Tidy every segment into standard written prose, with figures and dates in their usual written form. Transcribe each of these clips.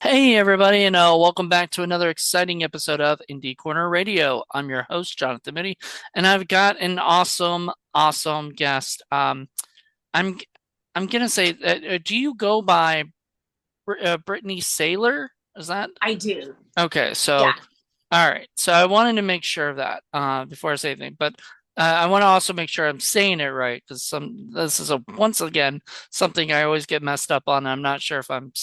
Hey everybody, and welcome back to another exciting episode of Indie Corner Radio. I'm your host, Jonathan Moody, and I've got an awesome guest. I'm I'm gonna say that. Do you go by Brittney Saylor? Is that I do. okay? So, Yeah. all right. So I wanted to make sure of that before I say anything, but I want to also make sure I'm saying it right because this is once again something I always get messed up on. I'm not sure if I'm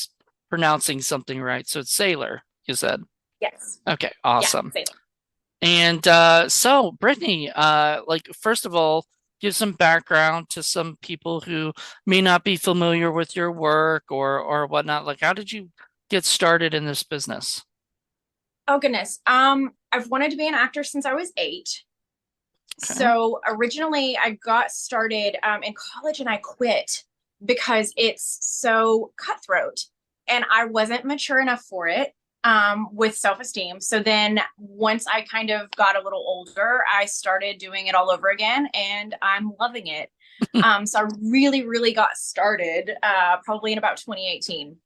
pronouncing something right. So it's Saylor, you said. Yes. Okay, Yeah. awesome. Same. And so Brittney, like first of all, give some background to some people who may not be familiar with your work or whatnot. Like, how did you get started in this business? Oh goodness. I've wanted to be an actor since I was 8. Okay. So originally I got started in college and I quit because it's so cutthroat and I wasn't mature enough for it with self-esteem. So then once I kind of got a little older, I started doing it all over again and I'm loving it. So I really got started probably in about 2018.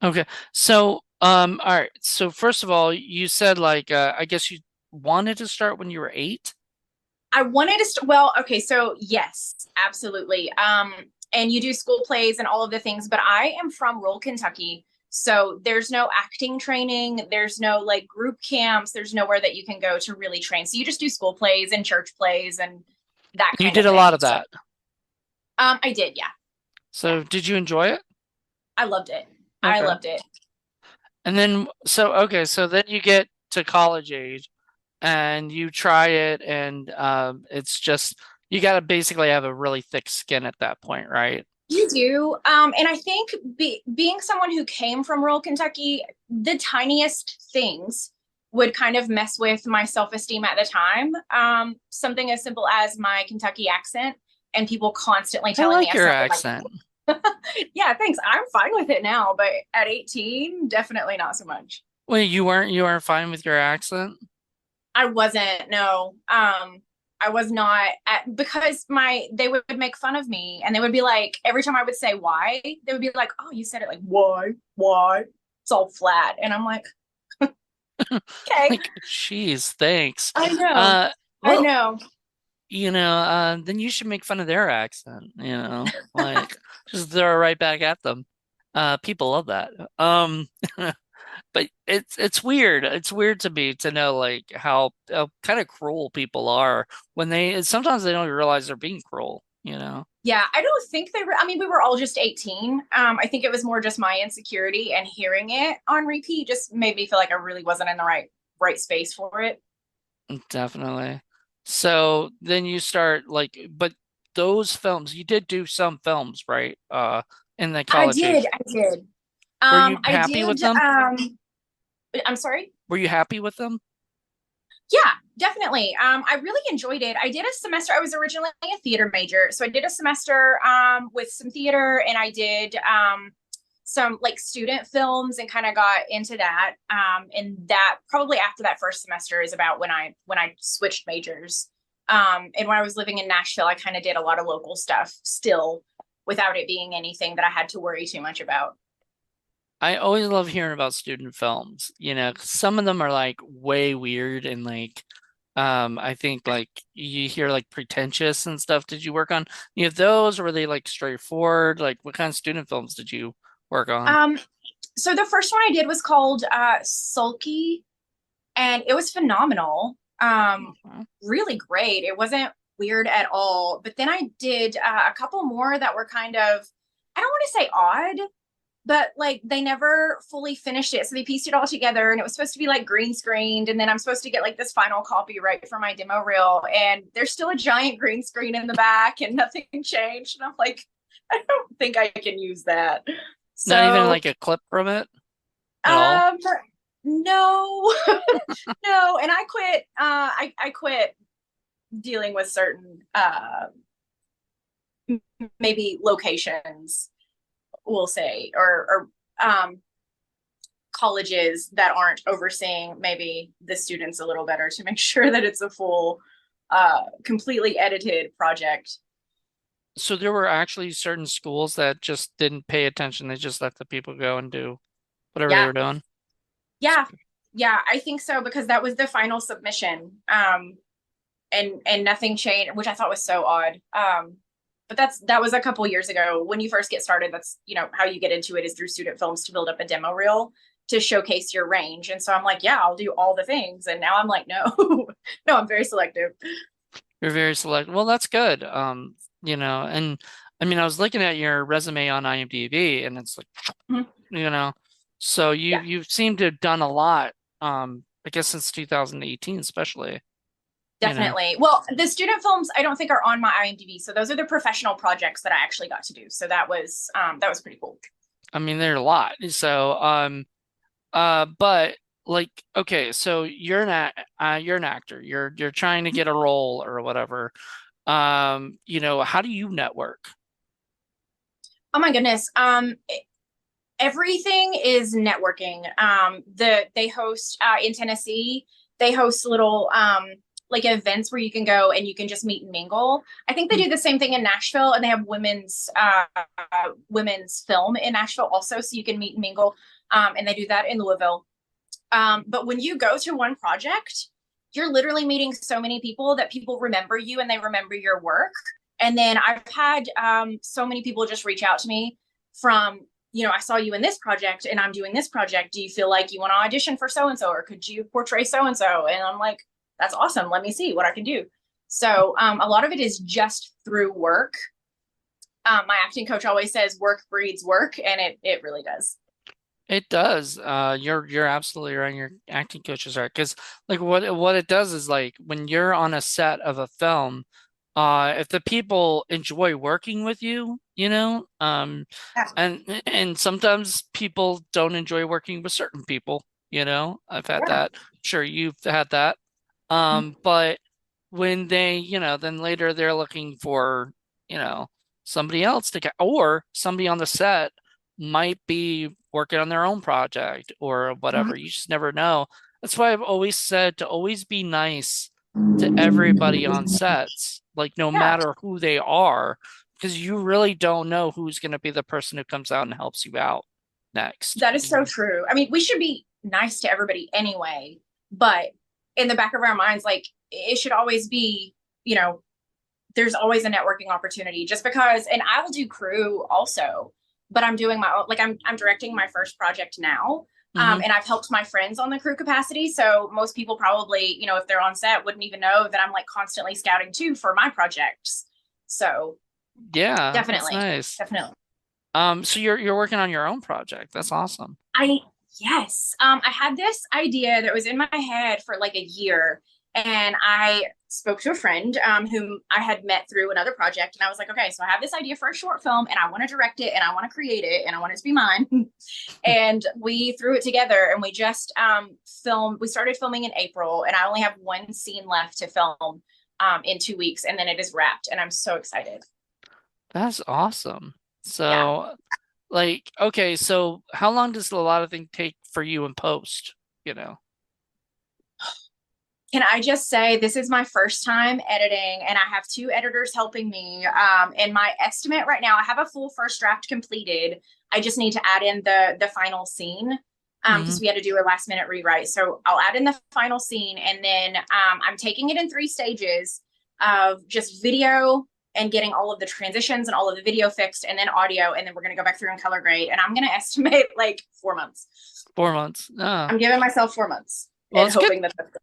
Okay. So, all right. So first of all, you said like I guess you wanted to start when you were 8. I wanted to well, okay, so yes, absolutely. And you do school plays and all of the things, but I am from rural Kentucky. So there's no acting training, there's no like group camps, there's nowhere that you can go to really train. So you just do school plays and church plays and that You kind did of a lot thing. of So that. I did, yeah. Yeah. So did you enjoy it? I loved it. I Okay. loved it. And then so okay, so then you get to college age and you try it and it's just you got to basically have a really thick skin at that point, right? You do. And I think being someone who came from rural Kentucky, the tiniest things would kind of mess with my self-esteem at the time. Something as simple as my Kentucky accent and people constantly I telling me like I your sounded accent. like, yeah, thanks. I'm fine with it now, but at 18, definitely not so much. Wait, you weren't fine with your accent? I wasn't, no. I was not because they would make fun of me and they would be like, every time I would say why, they would be like, oh, you said it like, why? It's all flat. And I'm like, okay, Like, geez, thanks. I know. Uh, I well, know. then you should make fun of their accent, like just throw it right back at them. People love that. But it's weird. It's weird to me to know like how kind of cruel people are when sometimes they don't realize they're being cruel. Yeah, I don't think I mean, we were all just 18. I think it was more just my insecurity and hearing it on repeat just made me feel like I really wasn't in the right space for it. Definitely. So then you start like, but those films, you did do some films, right? In the I college did. age. I did. Were you I happy with did. them? I'm sorry. Were you happy with them? Yeah, definitely. I really enjoyed it. I did a semester. I was originally a theater major, so I did a semester with some theater, and I did some like student films, and kind of got into that. And that probably after that first semester is about when I switched majors. And when I was living in Nashville, I kind of did a lot of local stuff still, without it being anything that I had to worry too much about. I always love hearing about student films, 'cause some of them are like way weird and like I think like you hear like pretentious and stuff. Did you work on any of those or were they like straightforward? Like what kind of student films did you work on? Um, so the first one I did was called Sulky, and it was phenomenal. Mhm. Really great. It wasn't weird at all. But then I did a couple more that were kind of, I don't want to say odd, but like they never fully finished it. So they pieced it all together and it was supposed to be like green screened. And then I'm supposed to get like this final copy right for my demo reel. And there's still a giant green screen in the back and nothing changed. And I'm like, I don't think I can use that. Not even So like a clip from it at all? um No, no. And I quit. I quit dealing with certain maybe locations, we'll say, or colleges that aren't overseeing maybe the students a little better to make sure that it's a full, completely edited project. So there were actually certain schools that just didn't pay attention. They just let the people go and do whatever they Yeah, were doing. yeah, yeah. I think so because that was the final submission, and nothing changed, which I thought was so odd. But that was a couple years ago. When you first get started, that's how you get into it is through student films to build up a demo reel to showcase your range. And so I'm like, yeah, I'll do all the things. And now I'm like, no, no, I'm very selective. You're very select. Well, that's good. And I mean, I was looking at your resume on IMDb, and it's like, Mhm. you know, so Yeah, you seem to have done a lot. I guess since 2018, especially. You know, definitely. Well, the student films I don't think are on my IMDb, so those are the professional projects that I actually got to do. So that was pretty cool. I mean, there are a lot. So, but like, okay, so you're an actor. You're trying to get a role or whatever. How do you network? Oh my goodness. Everything is networking. They host in Tennessee. They host little like events where you can go and you can just meet and mingle. I think they Hmm. do the same thing in Nashville, and they have women's film in Nashville also, so you can meet and mingle. And they do that in Louisville. But when you go to one project, you're literally meeting so many people that people remember you and they remember your work. And then I've had so many people just reach out to me from, I saw you in this project and I'm doing this project. Do you feel like you want to audition for so and so, or could you portray so and so? And I'm like, that's awesome. Let me see what I can do. So a lot of it is just through work. My acting coach always says work breeds work, and it really does. It does. You're absolutely right. Your acting coach is right. Because like what it does is like when you're on a set of a film, if the people enjoy working with you, Yeah. and sometimes people don't enjoy working with certain people, I've had Yeah. that. Sure, you've had that. But when they, then later they're looking for, you know, somebody else to get, or somebody on the set might be working on their own project or whatever. You just never know. That's why I've always said to always be nice to everybody on sets, like no Yeah. matter who they are, because you really don't know who's going to be the person who comes out and helps you out next. That is so true. I mean, we should be nice to everybody anyway, but in the back of our minds, like it should always be, you know, there's always a networking opportunity just because, and I will do crew also, but I'm doing my own, like I'm directing my first project now. Hmm. And I've helped my friends on the crew capacity. So most people probably, if they're on set, wouldn't even know that I'm like constantly scouting too for my projects. So Yeah, that's definitely, nice. definitely. So you're working on your own project. That's awesome. I Yes. I had this idea that was in my head for like a year, and I spoke to a friend whom I had met through another project, and I was like, okay, so I have this idea for a short film, and I want to direct it, and I want to create it, and I want it to be mine. And we threw it together, and we just filmed. We started filming in April, and I only have one scene left to film in 2 weeks, and then it is wrapped, and I'm so excited. That's awesome. Yeah. So, like, okay, so how long does a lot of things take for you in post, you know? Can I just say this is my first time editing, and I have two editors helping me. And my estimate right now, I have a full first draft completed. I just need to add in the final scene because Hmm. we had to do a last minute rewrite. So I'll add in the final scene, and then I'm taking it in 3 stages of just video and getting all of the transitions and all of the video fixed, and then audio, and then we're gonna go back through and color grade. And I'm gonna estimate like 4 months. 4 months. I'm giving myself 4 months Well, and hoping that that's good.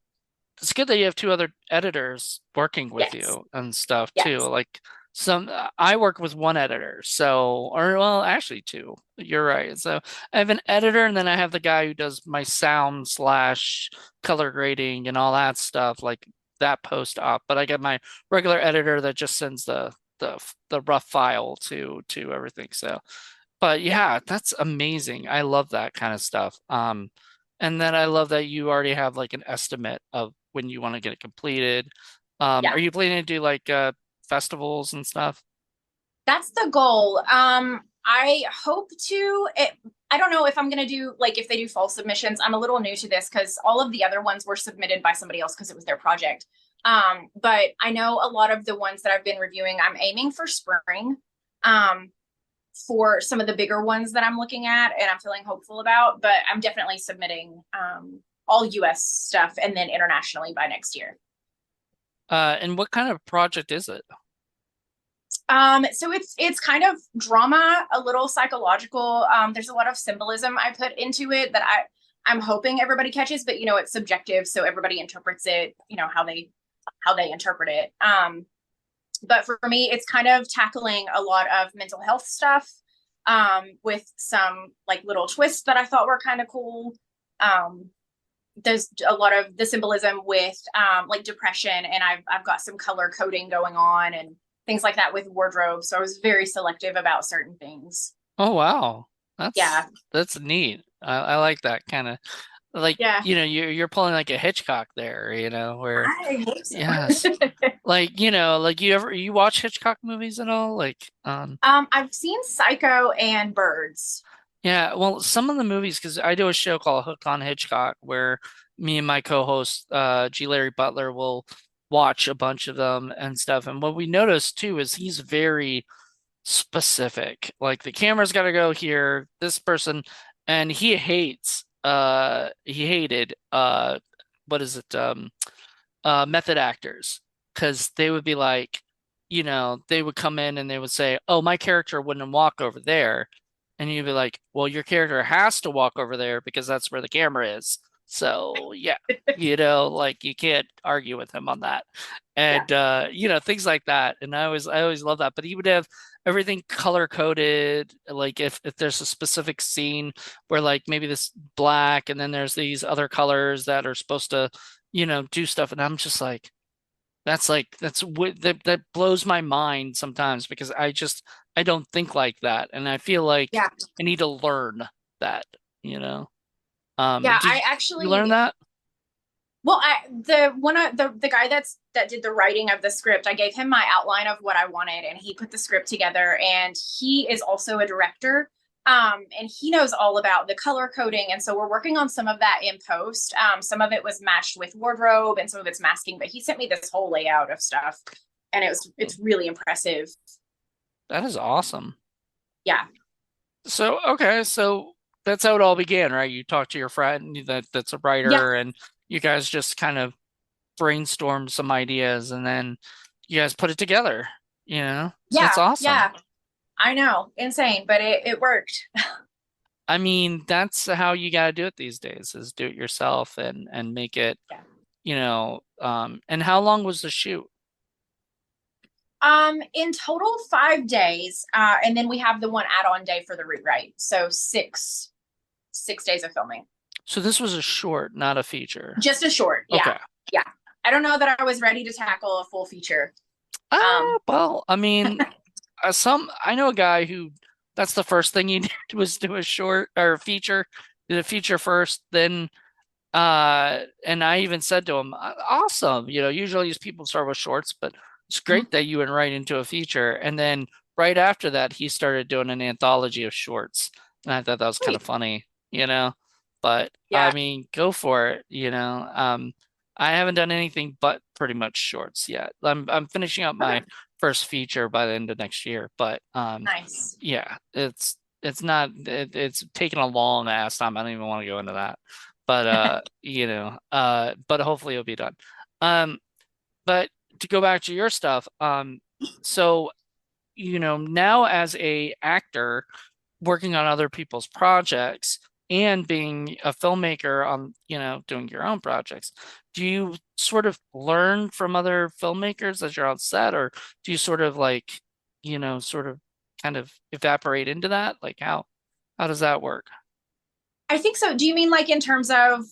it's good that you have two other editors working with Yes. you and stuff too. Yes. Like I work with one editor, so or well, actually two. You're right. So I have an editor, and then I have the guy who does my sound slash color grading and all that stuff, like that post op. But I get my regular editor that just sends the rough file to everything. So, but Yeah. yeah, that's amazing. I love that kind of stuff. And then I love that you already have like an estimate of when you want to get it completed. Yeah, Are you planning to do like festivals and stuff? that's the goal. I hope to it. I don't know if I'm gonna do like if they do fall submissions. I'm a little new to this because all of the other ones were submitted by somebody else because it was their project. But I know a lot of the ones that I've been reviewing, I'm aiming for spring. Um, for some of the bigger ones that I'm looking at and I'm feeling hopeful about, but I'm definitely submitting all US stuff and then internationally by next year. And what kind of project is it? So it's kind of drama, a little psychological. There's a lot of symbolism I put into it that I'm hoping everybody catches, but you know it's subjective, so everybody interprets it, you know how they interpret it. But for me, it's kind of tackling a lot of mental health stuff with some like little twists that I thought were kind of cool. Um, there's a lot of the symbolism with like depression, and I've got some color coding going on and things like that with wardrobe. So I was very selective about certain things. Oh wow. Yeah, That's neat. I like that kind of like yeah, you're pulling like a Hitchcock there, where I hope so. yes. Like, like you watch Hitchcock movies at all? Like I've seen Psycho and Birds. yeah, well some of the movies because I do a show called Hooked on Hitchcock where me and my co-host G. Larry Butler will watch a bunch of them and stuff. And what we noticed too is he's very specific. Like the camera's got to go here, this person, and he hated what is it method actors because they would be like, they would come in and they would say, "Oh, my character wouldn't walk over there." And you'd be like, "Well, your character has to walk over there because that's where the camera is." So, yeah, like you can't argue with him on that. Yeah, And things like that. And I always love that. But he would have everything color coded, like if there's a specific scene where like maybe this black and then there's these other colors that are supposed to do stuff. And I'm just like, that blows my mind sometimes because I don't think like that. And I feel like yeah, I need to learn that, you know. yeah. Did I you learn actually that? well, the guy that did the writing of the script, I gave him my outline of what I wanted, and he put the script together. And he is also a director, and he knows all about the color coding. And so we're working on some of that in post. Some of it was matched with wardrobe, and some of it's masking. But he sent me this whole layout of stuff, and it's really impressive. That is awesome. Yeah, So, okay, so that's how it all began, right? You talked to your friend that's a yeah, writer and you guys just kind of brainstormed some ideas and then you guys put it together, you know? So that's yeah, awesome. yeah. I know, insane, but it worked. I mean, that's how you got to do it these days is do it yourself and make it, Yeah. and how long was the shoot? In total, 5 days, and then we have the one add-on day for the rewrite. So six days of filming. So this was a short, not a feature. Just a short, yeah, Okay. yeah. I don't know that I was ready to tackle a full feature. Well, I mean, I know a guy who that's the first thing he did was do a short or a feature, did a feature first, then and I even said to him, awesome, usually these people start with shorts, but it's great that you went right into a feature. And then right after that, he started doing an anthology of shorts. And I thought that was kind of Sweet, funny. But I yeah. mean, go for it. I haven't done anything but pretty much shorts yet. I'm finishing up Okay, my first feature by the end of next year, but nice. yeah, it's not it's taken a long ass time. I don't even want to go into that. But but hopefully it'll be done. Um but to go back to your stuff, so now as a actor working on other people's projects and being a filmmaker on, doing your own projects, do you sort of learn from other filmmakers as you're on set, or do you sort of like, sort of kind of evaporate into that? Like how does that work? I think so. Do you mean like in terms of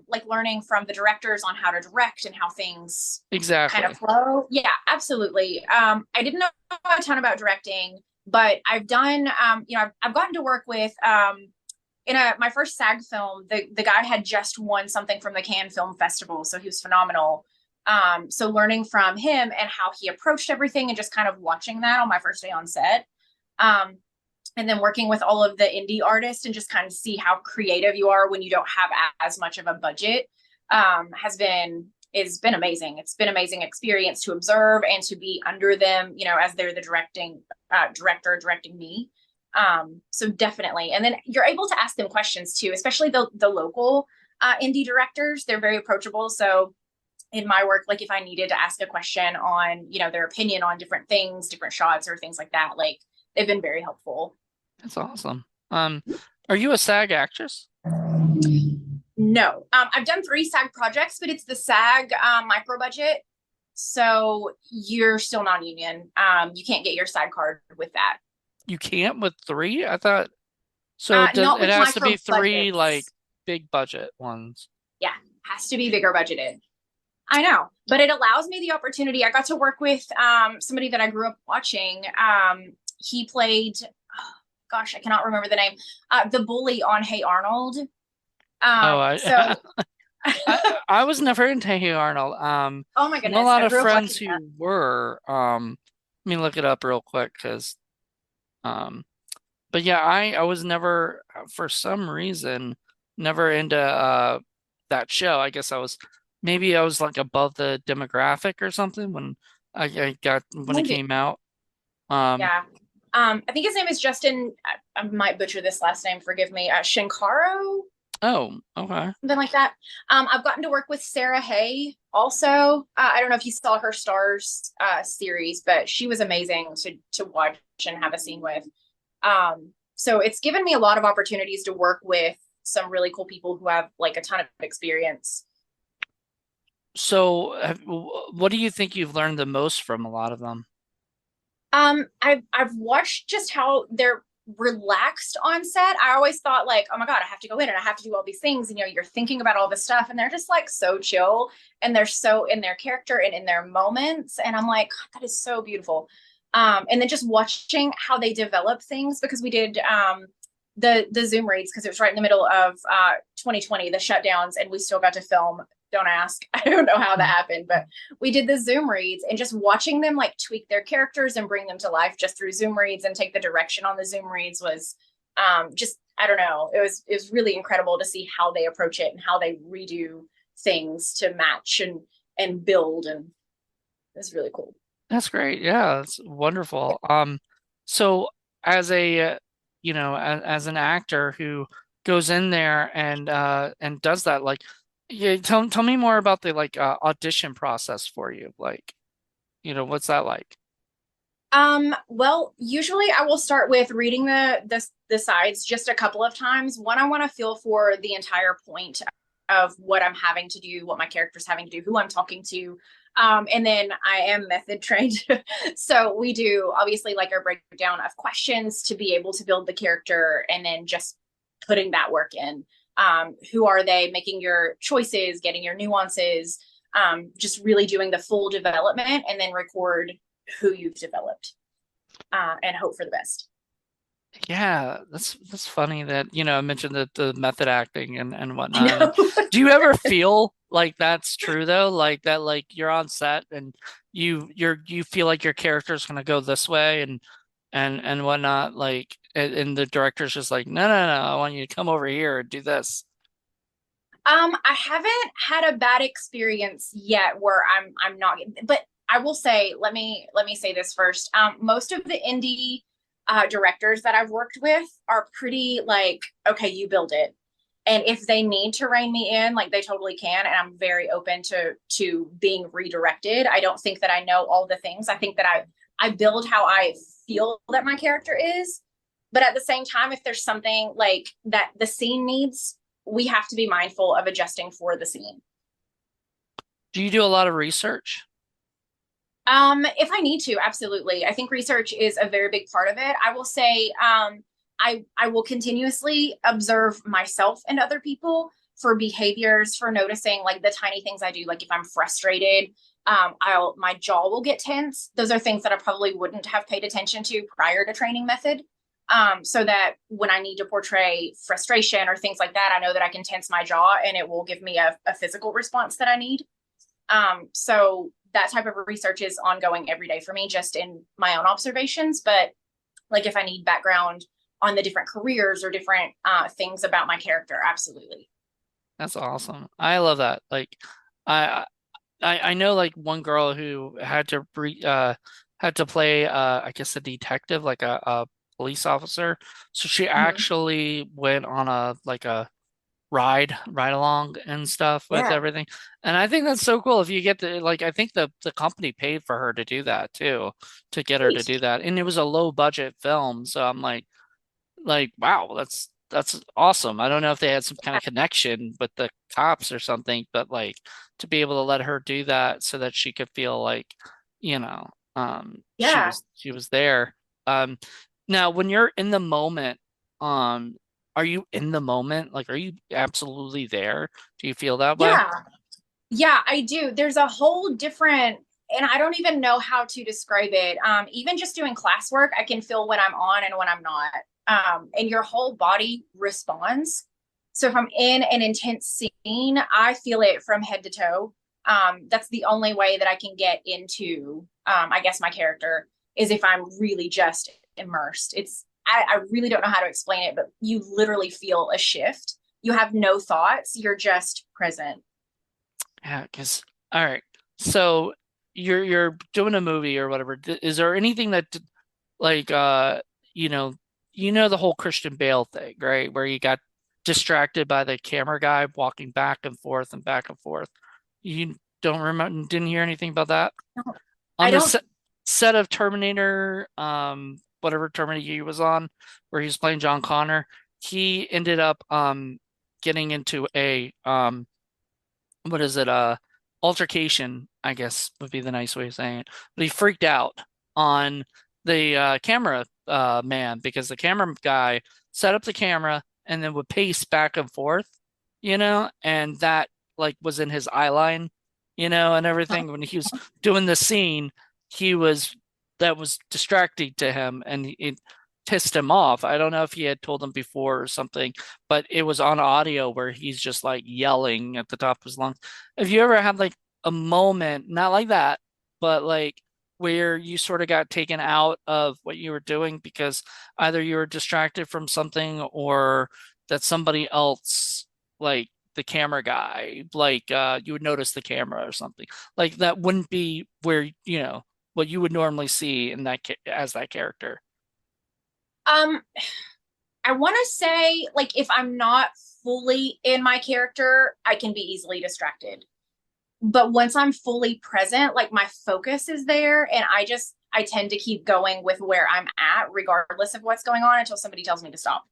like learning from the directors on how to direct and how things kind of Exactly. flow? Yeah, absolutely. I didn't know a ton about directing, but I've done I've gotten to work with in my first SAG film, the guy had just won something from the Cannes Film Festival, so he was phenomenal. So learning from him and how he approached everything and just kind of watching that on my first day on set. Um, and then working with all of the indie artists and just kind of see how creative you are when you don't have as much of a budget has been amazing. It's been amazing experience to observe and to be under them, as they're the director directing me. So definitely. And then you're able to ask them questions too, especially the local indie directors. They're very approachable. So in my work, like if I needed to ask a question on, their opinion on different things, different shots or things like that, like they've been very helpful. That's awesome. Are you a SAG actress? No, I've done 3 SAG projects, but it's the SAG micro budget. So you're still non-union. You can't get your SAG card with that. You can't with 3? I thought so. Not It with has to micro be 3 like budgets. big budget ones. Yeah, has to be bigger budgeted. I know, but it allows me the opportunity. I got to work with somebody that I grew up watching. He played, oh, gosh, I cannot remember the name, the bully on Hey Arnold. Oh, So, I was never into Hey Arnold. oh my I know a goodness, lot I of grew up friends watching who that. were. Let me look it up real quick because um, but yeah, I was never for some reason never into that show. I guess maybe I was like above the demographic or something when I got when it Maybe, came out. Um, yeah. I think his name is Justin. I might butcher this last name. Forgive me. Shinkaro, oh, okay. something like that. I've gotten to work with Sarah Hay also. I don't know if you saw her Stars series, but she was amazing to watch and have a scene with. So it's given me a lot of opportunities to work with some really cool people who have like a ton of experience. So, what do you think you've learned the most from a lot of them? I've watched just how they're relaxed on set. I always thought like, oh my God, I have to go in and I have to do all these things. And you're thinking about all this stuff, and they're just like so chill and they're so in their character and in their moments. And I'm like, God, that is so beautiful. And then just watching how they develop things, because we did the Zoom reads because it was right in the middle of 2020, the shutdowns, and we still got to film. Don't ask. I don't know how that happened, but we did the Zoom reads, and just watching them like tweak their characters and bring them to life just through Zoom reads and take the direction on the Zoom reads was just, I don't know. It was really incredible to see how they approach it and how they redo things to match and build, and it's really cool. That's great. Yeah, that's wonderful. So as as an actor who goes in there and does that, like, yeah, tell me more about the like audition process for you. Like, what's that like? Well, usually I will start with reading the sides just a couple of times. One, I want to feel for the entire point of what I'm having to do, what my character's having to do, who I'm talking to. And then I am method trained. So we do obviously like our breakdown of questions to be able to build the character, and then just putting that work in. Who are they, making your choices, getting your nuances, just really doing the full development, and then record who you've developed and hope for the best. Yeah, that's funny that I mentioned the method acting and I whatnot. And know. do you ever feel like that's true though? Like that, like you're on set and you feel like your character's gonna go this way and whatnot, like and the director's just like, no, no, no, I want you to come over here and do this. I haven't had a bad experience yet where I'm not, but I will say, let me say this first. Most of the indie directors that I've worked with are pretty like, okay, you build it. And if they need to rein me in, like they totally can. And I'm very open to being redirected. I don't think that I know all the things. I think that I build how I feel that my character is. But at the same time, if there's something like that the scene needs, we have to be mindful of adjusting for the scene. Do you do a lot of research? If I need to, absolutely. I think research is a very big part of it. I will say, I will continuously observe myself and other people for behaviors, for noticing like the tiny things I do. Like if I'm frustrated, my jaw will get tense. Those are things that I probably wouldn't have paid attention to prior to training method. so that when I need to portray frustration or things like that, I know that I can tense my jaw and it will give me a physical response that I need. So that type of research is ongoing every day for me, just in my own observations. But like if I need background on the different careers or different things about my character, absolutely. That's awesome. I love that. Like I I know like one girl who had to play I guess a detective, like a police officer. So she Mm-hmm. actually went on a like a ride along and stuff with Yeah. everything. And I think that's so cool if you get to like I think the company paid for her to do that too, to get her to Great. do that. And it was a low budget film, so I'm like wow, that's awesome. I don't know if they had some kind of connection with the cops or something, but like to be able to let her do that so that she could feel like, you know, Yeah. she was there. Um Now when you're in the moment, um are you in the moment? Like are you absolutely there? Do you feel that way? Yeah. Yeah, I do. There's a whole different, and I don't even know how to describe it. Even just doing classwork, I can feel when I'm on and when I'm not. And your whole body responds. So if I'm in an intense scene, I feel it from head to toe. That's the only way that I can get into, I guess, my character is if I'm really just immersed. I really don't know how to explain it, but you literally feel a shift. You have no thoughts, you're just present. Yeah, because all right. So you're doing a movie or whatever. Is there anything that like you know the whole Christian Bale thing, right? Where you got distracted by the camera guy walking back and forth and back and forth. You don't remember, didn't hear anything about that? On I the don't. set of Terminator, whatever Terminator he was on, where he was playing John Connor, he ended up getting into a what is it, altercation, I guess would be the nice way of saying it. But he freaked out on the camera man because the camera guy set up the camera and then would pace back and forth, and that like was in his eye line, and everything. When he was doing the scene, he was that was distracting to him and it pissed him off. I don't know if he had told him before or something, but it was on audio where he's just like yelling at the top of his lungs. Have you ever had like a moment, not like that, but like where you sort of got taken out of what you were doing because either you were distracted from something or that somebody else, like the camera guy, like you would notice the camera or something. Like that wouldn't be where, what you would normally see in as that character. Um, I want to say, like, if I'm not fully in my character, I can be easily distracted. But once I'm fully present, like my focus is there, and I tend to keep going with where I'm at, regardless of what's going on, until somebody tells me to stop.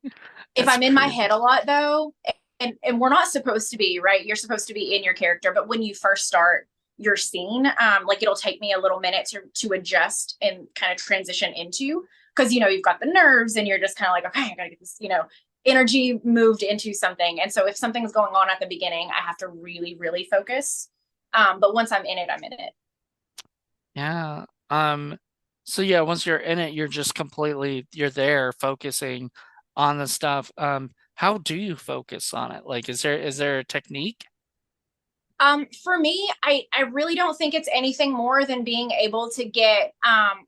If That's I'm in my crazy. head a lot, though, and we're not supposed to be, right? You're supposed to be in your character, but when you first start your scene, like it'll take me a little minute to adjust and kind of transition into, because you've got the nerves and you're just kind of like, okay, I gotta get this, energy moved into something. And so if something's going on at the beginning, I have to really, really focus. But once I'm in it, I'm in it. Yeah. So yeah, once you're in it, you're there focusing on the stuff. How do you focus on it? Like, is there a technique? For me, I really don't think it's anything more than being able to get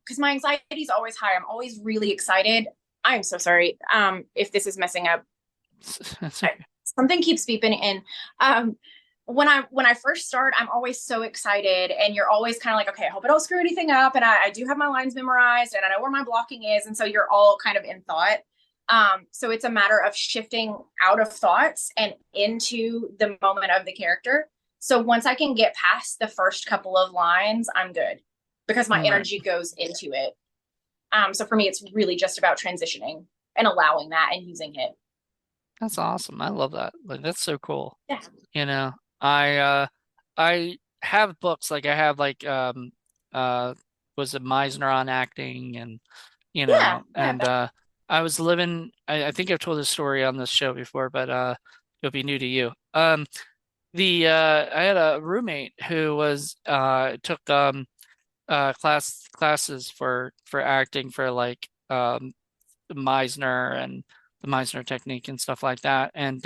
because my anxiety is always high. I'm always really excited. I'm so sorry if this is messing up. That's I, okay. something keeps beeping in. Um, when I first start, I'm always so excited, and you're always kind of like, okay, I hope I don't screw anything up, and I do have my lines memorized, and I know where my blocking is, and so you're all kind of in thought. So it's a matter of shifting out of thoughts and into the moment of the character. So once I can get past the first couple of lines, I'm good because my Right. energy goes into it. So for me, it's really just about transitioning and allowing that and using it. That's awesome. I love that. Like, that's so cool. Yeah. You know, I have books like I have like uh was it Meisner on acting and Yeah. Yeah. and I was living I think I've told this story on this show before, but it'll be new to you. The I had a roommate who was took classes for acting for like Meisner and the Meisner technique and stuff like that. And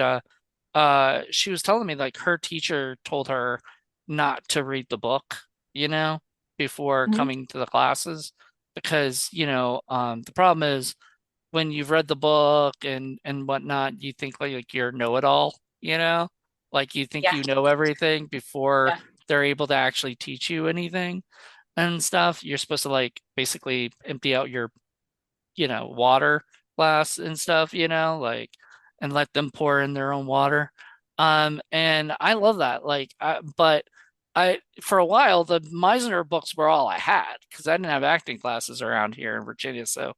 she was telling me like her teacher told her not to read the book, you know, before Mhm. coming to the classes because, the problem is when you've read the book and whatnot, you think like you're know-it-all, like you think Yeah. you know everything before Yeah. they're able to actually teach you anything and stuff. You're supposed to like basically empty out your, water glass and stuff, like and let them pour in their own water. And I love that. But I for a while the Meisner books were all I had because I didn't have acting classes around here in Virginia. So,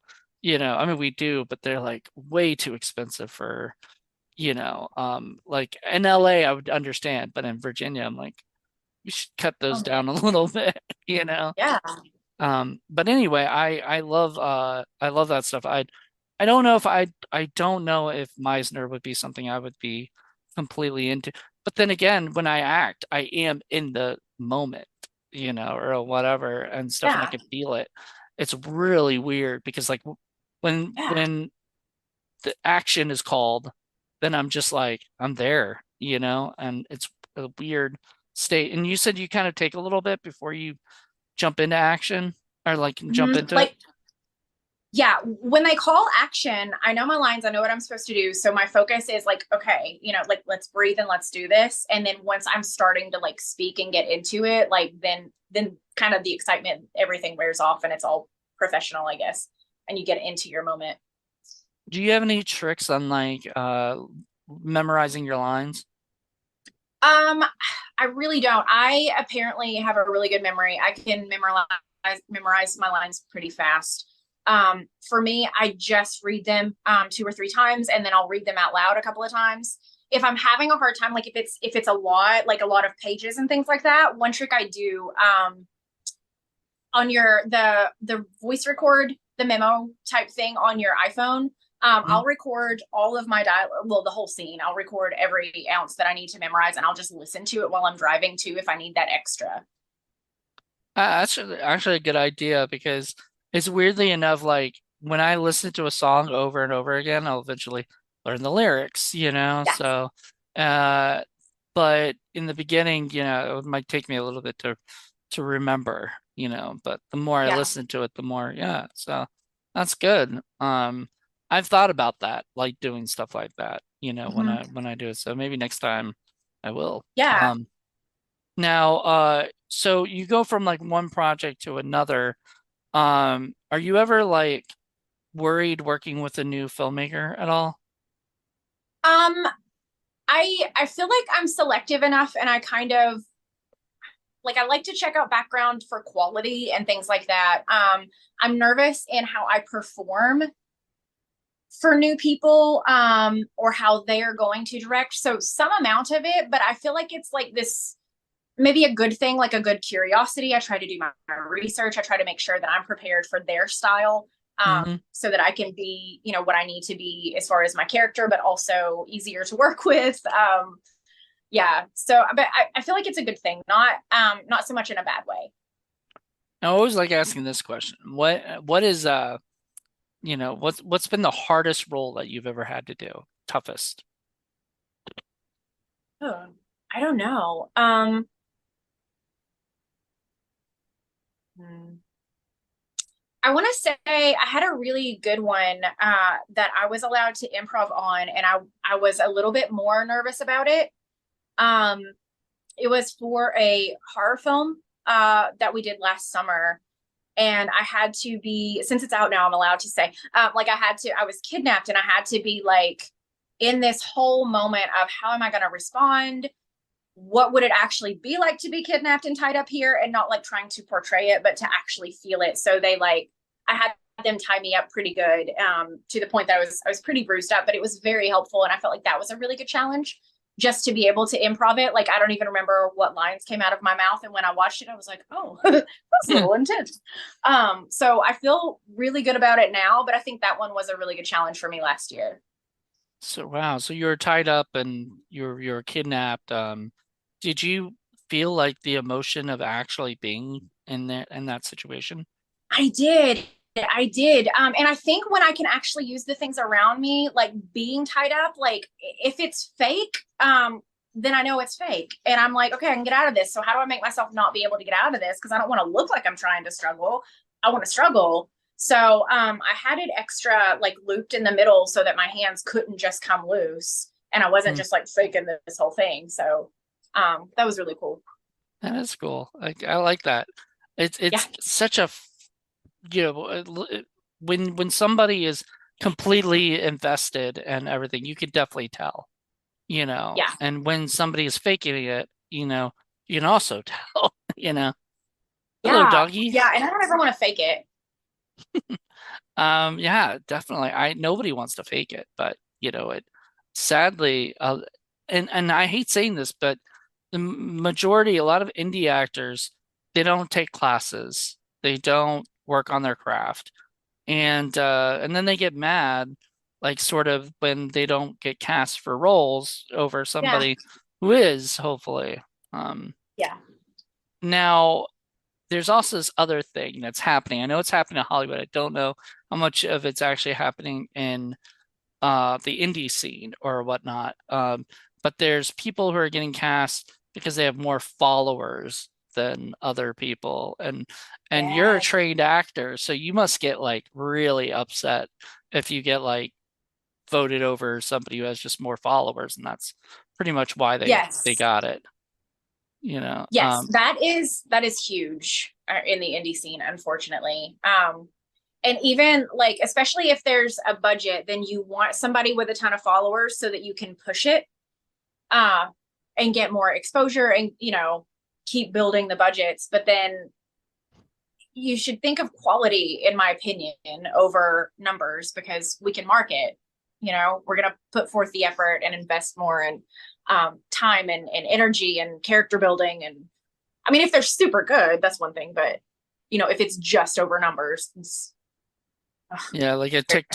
I mean we do, but they're like way too expensive for, like in LA I would understand, but in Virginia I'm like, you should cut those Oh, down a little bit, you know. yeah. But anyway, I love that stuff. I don't know if I don't know if Meisner would be something I would be completely into. But then again, when I act, I am in the moment, or whatever and stuff, and I Yeah. can feel it. It's really weird because like Yeah. when the action is called, then I'm just like I'm there, and it's a weird state. And you said you kind of take a little bit before you jump into action or like jump into it. Like, yeah, when they call action, I know my lines, I know what I'm supposed to do. So my focus is like, okay, like let's breathe and let's do this. And then once I'm starting to like speak and get into it, like then kind of the excitement, everything wears off and it's all professional, I guess. And you get into your moment. Do you have any tricks on like memorizing your lines? Um, I really don't. I apparently have a really good memory. I can memorize my lines pretty fast. For me, I just read them 2 or 3 times, and then I'll read them out loud a couple of times. If I'm having a hard time, like if it's a lot, like a lot of pages and things like that, one trick I do on your the voice record, the memo type thing on your iPhone. Mhm. I'll record all of my dialogue, well, the whole scene. I'll record every ounce that I need to memorize, and I'll just listen to it while I'm driving too if I need that extra. That's actually a good idea because it's weirdly enough like when I listen to a song over and over again, I'll eventually learn the lyrics, Yeah. So, uh, but in the beginning, it might take me a little bit to remember, but the more I Yeah. listen to it, the more, yeah. So that's good. I've thought about that, like doing stuff like that, when Mhm. I do it. So maybe next time I will. Yeah. Now, so you go from like one project to another. Are you ever like worried working with a new filmmaker at all? Um, I feel like I'm selective enough, and I kind of like I like to check out background for quality and things like that. I'm nervous in how I perform for new people, or how they are going to direct. So some amount of it, but I feel like it's like this maybe a good thing, like a good curiosity. I try to do my research. I try to make sure that I'm prepared for their style, Hmm. so that I can be, what I need to be as far as my character, but also easier to work with. Yeah. So, but I feel like it's a good thing, not so much in a bad way. I always like asking this question. What is what's been the hardest role that you've ever had to do? Toughest? Oh, I don't know. Hmm. I want to say I had a really good one that I was allowed to improv on, and I was a little bit more nervous about it. Um, it was for a horror film that we did last summer, and I had to be, since it's out now, I'm allowed to say, like I was kidnapped, and I had to be like in this whole moment of how am I going to respond? What would it actually be like to be kidnapped and tied up here, and not like trying to portray it, but to actually feel it. So they like, I had them tie me up pretty good, to the point that I was pretty bruised up, but it was very helpful. And I felt like that was a really good challenge just to be able to improv it. Like, I don't even remember what lines came out of my mouth. And when I watched it, I was like, oh, that's a Hmm. little intense. So I feel really good about it now, but I think that one was a really good challenge for me last year. So wow, so you were tied up and you're kidnapped. Did you feel like the emotion of actually being in that situation? I did. I did. And I think when I can actually use the things around me, like being tied up, like if it's fake, then I know it's fake. And I'm like, okay, I can get out of this. So how do I make myself not be able to get out of this? Because I don't want to look like I'm trying to struggle. I want to struggle. So I had it extra like looped in the middle so that my hands couldn't just come loose. And I wasn't Hmm. just like faking this whole thing. So that was really cool. That is cool. I like that. Yeah. It's such a when somebody is completely invested and everything, you can definitely tell, Yeah. And when somebody is faking it, you can also tell, Hello, Yeah. doggy. Yeah. And I don't ever want to fake it. Yeah, definitely. Nobody wants to fake it, but it sadly, and I hate saying this, but the majority, a lot of indie actors, they don't take classes. They don't work on their craft. And then they get mad, like sort of when they don't get cast for roles over Yeah. somebody who is, hopefully. Um, Yeah. Now there's also this other thing that's happening. I know it's happening in Hollywood. I don't know how much of it's actually happening in the indie scene or whatnot. But there's people who are getting cast because they have more followers than other people, and you're a Yeah. trained actor, so you must get like really upset if you get like voted over somebody who has just more followers, and that's pretty much why they Yes. got it, you know. Yes, that is huge in the indie scene, unfortunately. And even like, especially if there's a budget, then you want somebody with a ton of followers so that you can push it, uh, and get more exposure and keep building the budgets. But then you should think of quality, in my opinion, over numbers because we can market. We're gonna put forth the effort and invest more in time and energy and character building. And I mean, if they're super good, that's one thing. But if it's just over numbers, it's Yeah, like a very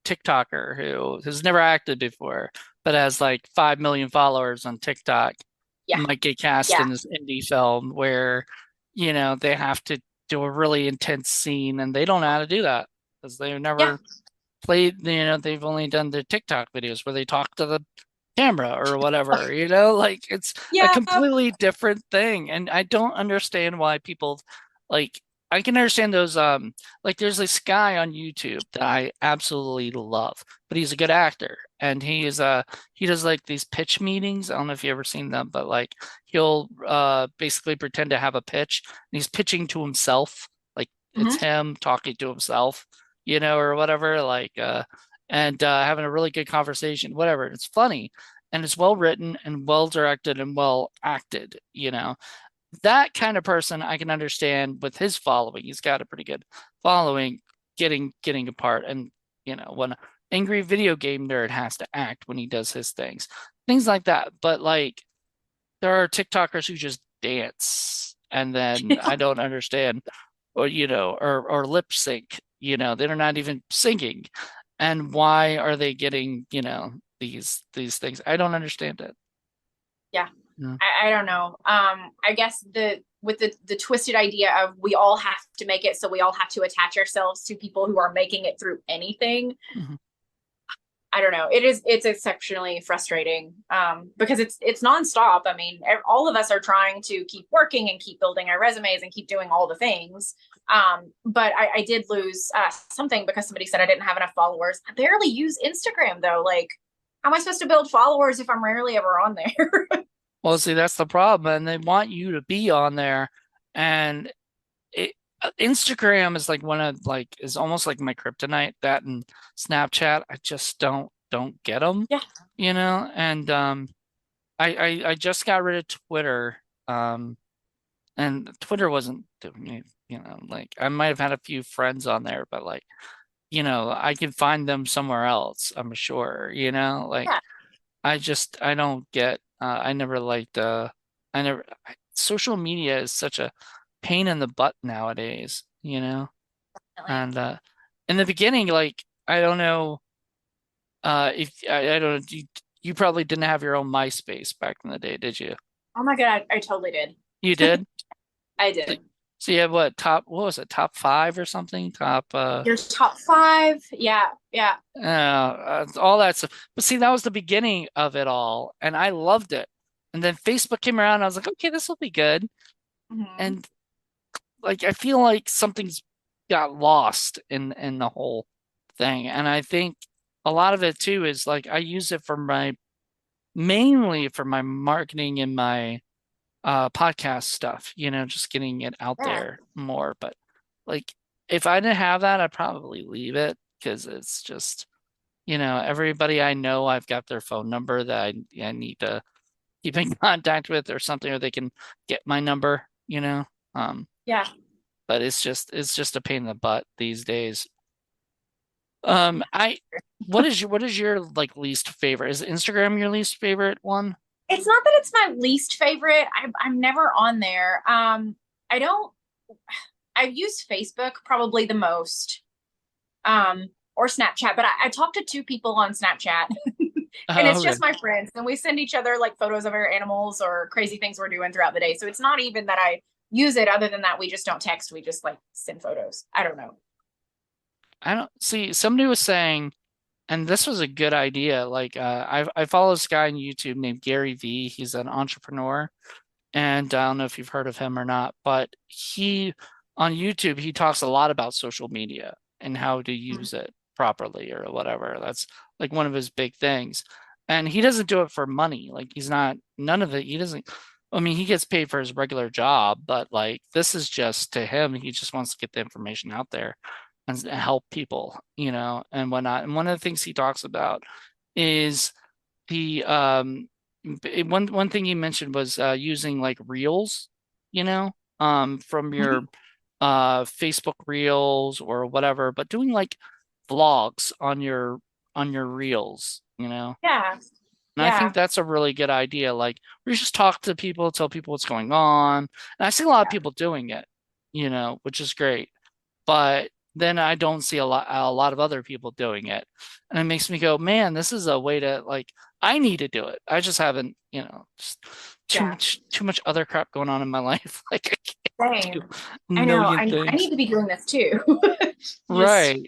TikToker who has never acted before, but has like 5 million followers on TikTok yeah, might get cast yeah, in this indie film where, they have to do a really intense scene and they don't know how to do that because they've yeah, never played, they've only done their TikTok videos where they talk to the camera or whatever, like it's a yeah. completely different thing. And I don't understand why people like I can understand those like there's this guy on YouTube that I absolutely love, but he's a good actor and he does like these pitch meetings. I don't know if you ever seen them, but like he'll basically pretend to have a pitch and he's pitching to himself. Like it's Hmm. him talking to himself, or whatever, like and having a really good conversation, whatever. It's funny and it's well written and well directed and well acted, That kind of person I can understand with his following. He's got a pretty good following getting apart. And, when an angry video game nerd has to act when he does his things like that. But like there are TikTokers who just dance and then I don't understand or lip sync, they're not even singing. And why are they getting, these things? I don't understand it. Yeah. Yeah. I don't know. I guess with the twisted idea of we all have to make it, so we all have to attach ourselves to people who are making it through anything. Mhm. I don't know. It's exceptionally frustrating, because it's nonstop. I mean, all of us are trying to keep working and keep building our resumes and keep doing all the things. But I did lose something because somebody said I didn't have enough followers. I barely use Instagram though. Like, how am I supposed to build followers if I'm rarely ever on there? Well, see, that's the problem, and they want you to be on there, and it, Instagram is like one of like is almost like my kryptonite. That and Snapchat, I just don't get them, Yeah. And I just got rid of Twitter, and Twitter wasn't doing me, like I might have had a few friends on there, but like, I can find them somewhere else, I'm sure, like Yeah. I don't get I never liked social media is such a pain in the butt nowadays, Definitely. and in the beginning, like I don't know if I don't know, you probably didn't have your own MySpace back in the day, did you? Oh my God, I totally did. You did? I So, did. So you have what was it, top five or something? Your top five. Yeah, yeah. All that stuff. But see, that was the beginning of it all, and I loved it. And then Facebook came around, and I was like, okay, this will be good. Hmm. And like, I feel like something's got lost in the whole thing. And I think a lot of it too is like I use it for my mainly for my marketing and my podcast stuff, just getting it out Yeah, there more. But like if I didn't have that, I'd probably leave it because it's just, everybody I know, I've got their phone number that I need to keep in contact with or something, or they can get my number. Um, yeah. but it's just a pain in the butt these days. I what is your like least favorite? Is Instagram your least favorite one? It's not that it's my least favorite. I'm never on there. I don't. I've used Facebook probably the most, or Snapchat. But I talk to two people on Snapchat, and Oh, it's okay. just my friends, and we send each other like photos of our animals or crazy things we're doing throughout the day. So it's not even that I use it. Other than that, we just don't text. We just like send photos. I don't know. I don't see somebody was saying, and this was a good idea. Like, I follow this guy on YouTube named Gary V. He's an entrepreneur, and I don't know if you've heard of him or not, but he on YouTube he talks a lot about social media and how to use it properly or whatever. That's like one of his big things. And he doesn't do it for money. Like he's not none of it. He doesn't I mean, he gets paid for his regular job, but like this is just to him, he just wants to get the information out there and help people, and whatnot. And one of the things he talks about is the one thing he mentioned was using like reels, from your Mhm. Facebook reels or whatever, but doing like vlogs on your reels. Yeah, And I think yeah, that's a really good idea. Like we just talk to people, tell people what's going on. And I see a lot of yeah, people doing it, which is great. But then I don't see a lot of other people doing it. And it makes me go, man, this is a way to like I need to do it. I just haven't, just too yeah. much too much other crap going on in my life. Like I can't do Same. a I know. million I things. need to be doing this too. Just Right. same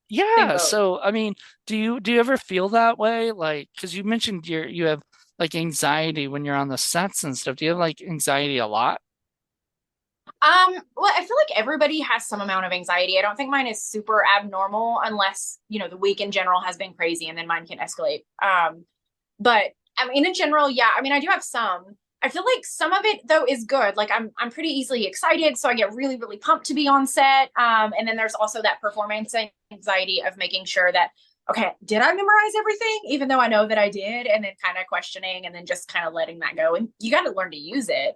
Yeah. boat. So, I mean, do you ever feel that way? Like, because you mentioned you have like anxiety when you're on the sets and stuff. Do you have like anxiety a lot? Well, I feel like everybody has some amount of anxiety. I don't think mine is super abnormal unless, the week in general has been crazy and then mine can escalate. But I mean, in general, yeah, I mean, I do have some. I feel like some of it though is good. Like I'm pretty easily excited, so I get really, really pumped to be on set. And then there's also that performance anxiety of making sure that, okay, did I memorize everything? Even though I know that I did, and then kind of questioning and then just kind of letting that go. And you got to learn to use it.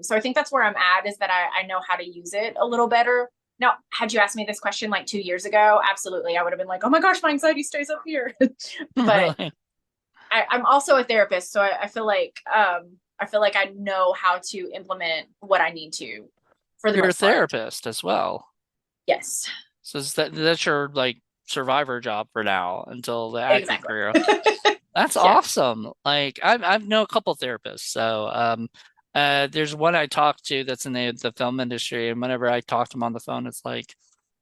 So I think that's where I'm at, is that I know how to use it a little better. Now, had you asked me this question like 2 years ago, absolutely, I would have been like, oh my gosh, my anxiety stays up here. But Really? I'm also a therapist, so I feel like I know how to implement what I need to for the You're a most part. therapist as well. Yes, So that's your like survivor job for now until the acting exactly. career. That's Yeah. awesome. Like I've know a couple therapists. So there's one I talked to that's in the film industry, and whenever I talk to him on the phone, it's like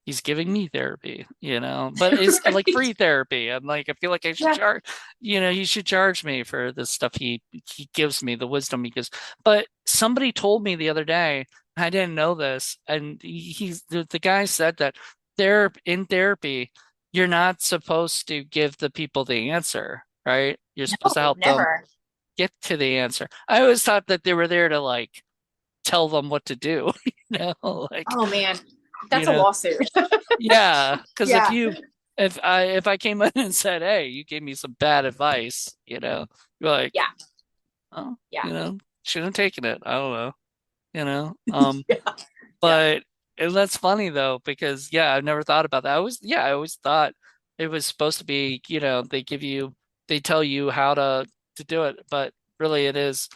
he's giving me therapy. But it's like Right. free therapy. I'm like, I feel like I should Yeah. charge, he should charge me for the stuff he gives me, the wisdom he gives. But somebody told me the other day, I didn't know this, and the guy said that in therapy, you're not supposed to give the people the answer, right? You're supposed to No, help them never. get to the answer. I always thought that they were there to like tell them what to do, like, Oh man, you that's a know, lawsuit. yeah. Because Yeah. if I came in and said, "Hey, you gave me some bad advice," you're like, Yeah. "Oh, Yeah. should have taken it." I don't know, you know. Yeah. Yeah. But and that's funny though because yeah, I've never thought about that. I always thought it was supposed to be, they tell you how to do it, but really it is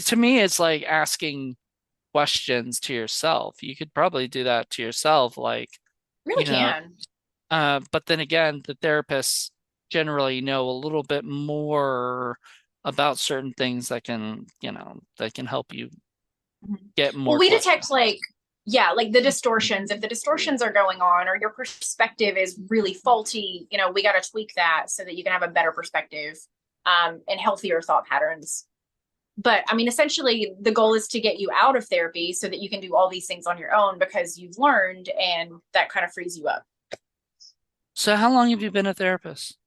to me it's like asking questions to yourself. You could probably do that to yourself, like, Really you know, can. but then again, the therapists generally know a little bit more about certain things that can help you Mhm. get Well, more we clarity. detect like, yeah, like the distortions. If the distortions are going on or your perspective is really faulty, we got to tweak that so that you can have a better perspective and healthier thought patterns. But I mean, essentially, the goal is to get you out of therapy so that you can do all these things on your own because you've learned and that kind of frees you up. So how long have you been a therapist?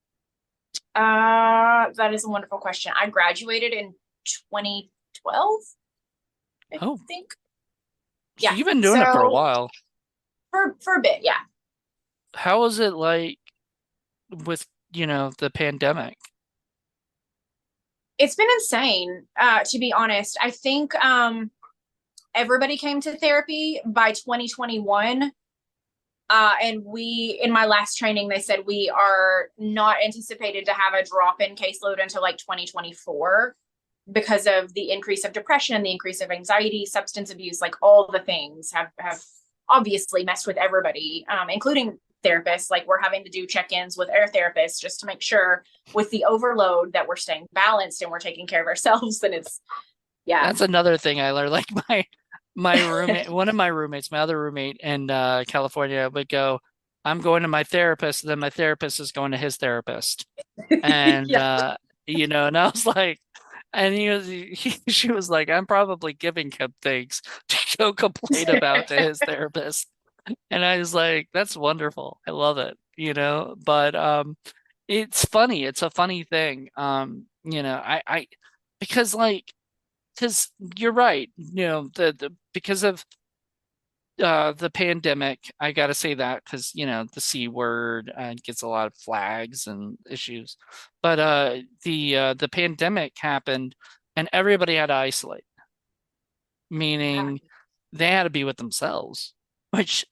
That is a wonderful question. I graduated in 2012, I Oh, think. so Yeah. you've been doing it for a So while. for a bit, yeah. How was it like with, the pandemic? It's been insane, to be honest. I think everybody came to therapy by 2021. And in my last training, they said we are not anticipated to have a drop in caseload until like 2024 because of the increase of depression, the increase of anxiety, substance abuse, like all the things have obviously messed with everybody, including therapists. Like we're having to do check-ins with our therapists just to make sure with the overload that we're staying balanced and we're taking care of ourselves. And it's, yeah. That's another thing I learned. Like my roommate, one of my roommates, my other roommate in California would go, I'm going to my therapist, and then my therapist is going to his therapist. And Yeah. and I was like, and she was like, I'm probably giving him things to go complain about to his therapist. And I was like, that's wonderful. I love it. But it's funny. It's a funny thing. I because like because you're right, the because of the pandemic, I gotta say that because the C word gets a lot of flags and issues. But the pandemic happened and everybody had to isolate, Yeah. meaning they had to be with themselves, which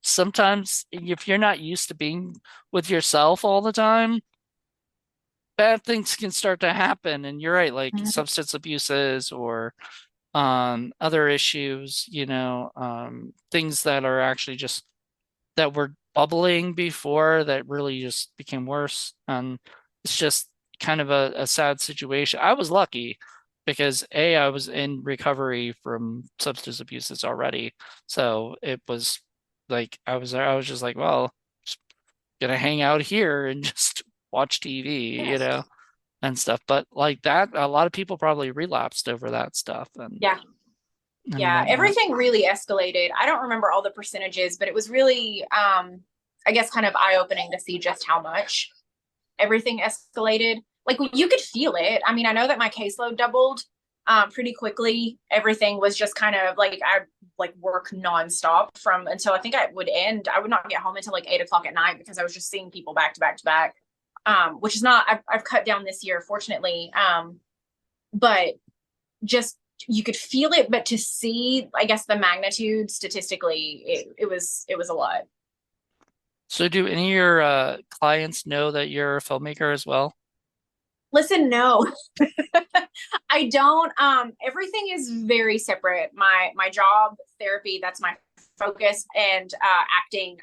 sometimes if you're not used to being with yourself all the time, bad things can start to happen. And you're right, like Mhm. substance abuses or other issues, things that are actually just that were bubbling before that really just became worse. And it's just kind of a sad situation. I was lucky because I was in recovery from substance abuses already. So it was like I was just like, well, just gonna hang out here and just watch TV, Yeah. and stuff. But like that, a lot of people probably relapsed over that stuff Yeah. and Yeah, whatnot. everything really escalated. I don't remember all the percentages, but it was really, I guess, kind of eye-opening to see just how much everything escalated. Like you could feel it. I mean, I know that my caseload doubled pretty quickly. Everything was just kind of like I like work nonstop from until I think I would end. I would not get home until like 8 o'clock at night because I was just seeing people back to back to back. Which is not I've cut down this year, fortunately. But just you could feel it, but to see, I guess, the magnitude statistically, it was a lot. So do any of your clients know that you're a filmmaker as well? Listen, no, I don't. Everything is very separate. My job, therapy, that's my focus, and acting.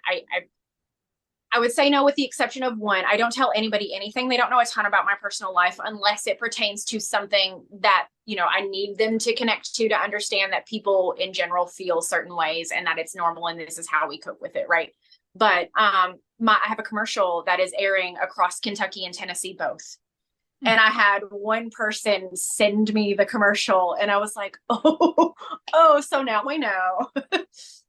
I would say no, with the exception of one. I don't tell anybody anything. They don't know a ton about my personal life unless it pertains to something that, I need them to connect to understand that people in general feel certain ways and that it's normal and this is how we cope with it, right? But I have a commercial that is airing across Kentucky and Tennessee both. Hmm. And I had one person send me the commercial and I was like, oh, oh, so now we know.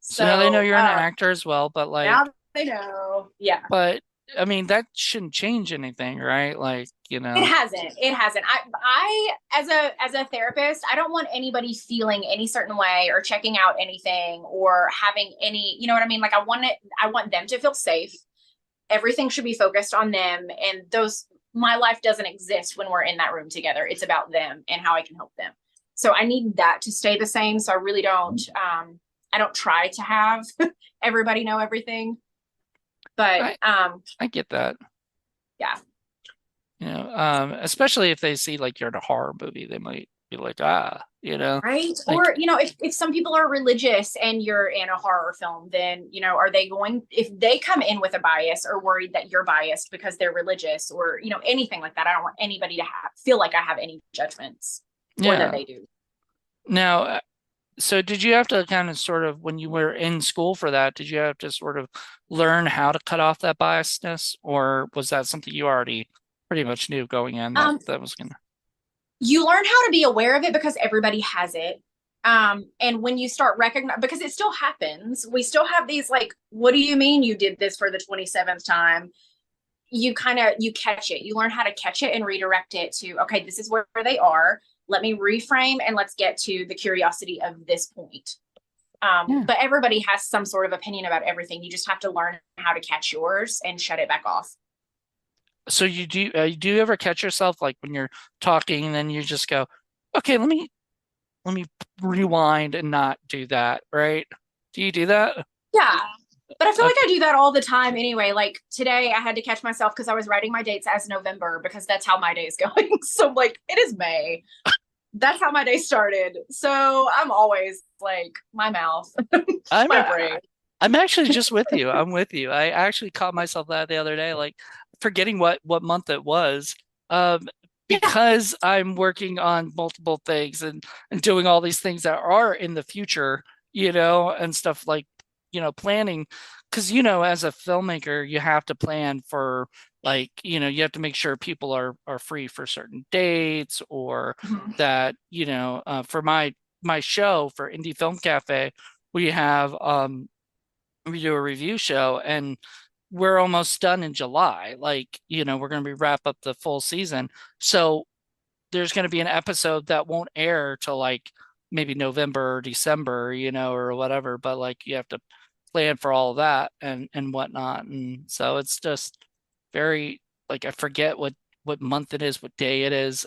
So now they know So you're an actor as well, but now like, they know. Yeah. but I mean, that shouldn't change anything, right? Like, It hasn't. It hasn't. I as a therapist, I don't want anybody feeling any certain way or checking out anything or having any, you know what I mean? Like I want them to feel safe. Everything should be focused on them and those my life doesn't exist when we're in that room together. It's about them and how I can help them. So I need that to stay the same. So I really don't I don't try to have everybody know everything. But I I get that. yeah. Especially if they see like you're in a horror movie, they might be like, Right. like Or, if some people are religious and you're in a horror film, then, are they going, if they come in with a bias or worried that you're biased because they're religious or, anything like that, I don't want anybody to feel like I have any judgments or that yeah. they do. Now, so did you have to kind of sort of, when you were in school for that, did you have to sort of learn how to cut off that biasness, or was that something you already pretty much knew going in that Um, that was gonna? you learn how to be aware of it because everybody has it. And when you start recognizing, because it still happens, we still have these like, what do you mean you did this for the 27th time? You kind of you catch it. You learn how to catch it and redirect it to, okay, this is where they are. Let me reframe and let's get to the curiosity of this point. Yeah. But everybody has some sort of opinion about everything. You just have to learn how to catch yours and shut it back off. So you do ever catch yourself like when you're talking and then you just go, okay, let me rewind and not do that, right? Do you do that? Yeah. But I feel like Okay. I do that all the time anyway. Like today, I had to catch myself because I was writing my dates as November because that's how my day is going. So, like, it is May. That's how my day started. So, I'm always like, my mouth, I'm my brain. I'm actually just with you. I'm with you. I actually caught myself that the other day, like forgetting what month it was. Um, Yeah. because I'm working on multiple things and doing all these things that are in the future, and stuff like, planning. Because, as a filmmaker, you have to plan for like, you have to make sure people are free for certain dates or Mhm. that, for my show for Indie Film Cafe, we have we do a review show and we're almost done in July. Like, we're going to be wrap up the full season. So there's going to be an episode that won't air till like maybe November or December, or whatever, but like you have to plan for all of that and whatnot. And so it's just very like I forget what month it is, what day it is,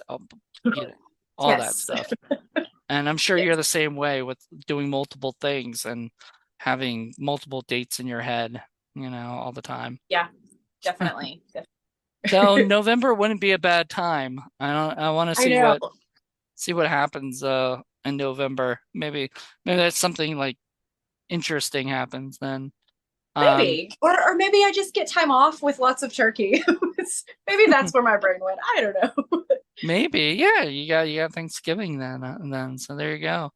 you know, all that Yes. stuff. And I'm sure you're Yes. the same way with doing multiple things and having multiple dates in your head, all the time. Yeah, definitely. Though November wouldn't be a bad time. I want to I know. see what happens in November. Maybe that's something like interesting happens then. Um Maybe. Or maybe I just get time off with lots of turkey. Maybe that's where my brain went. I don't know. maybe. Yeah, you got Thanksgiving then. So there you go.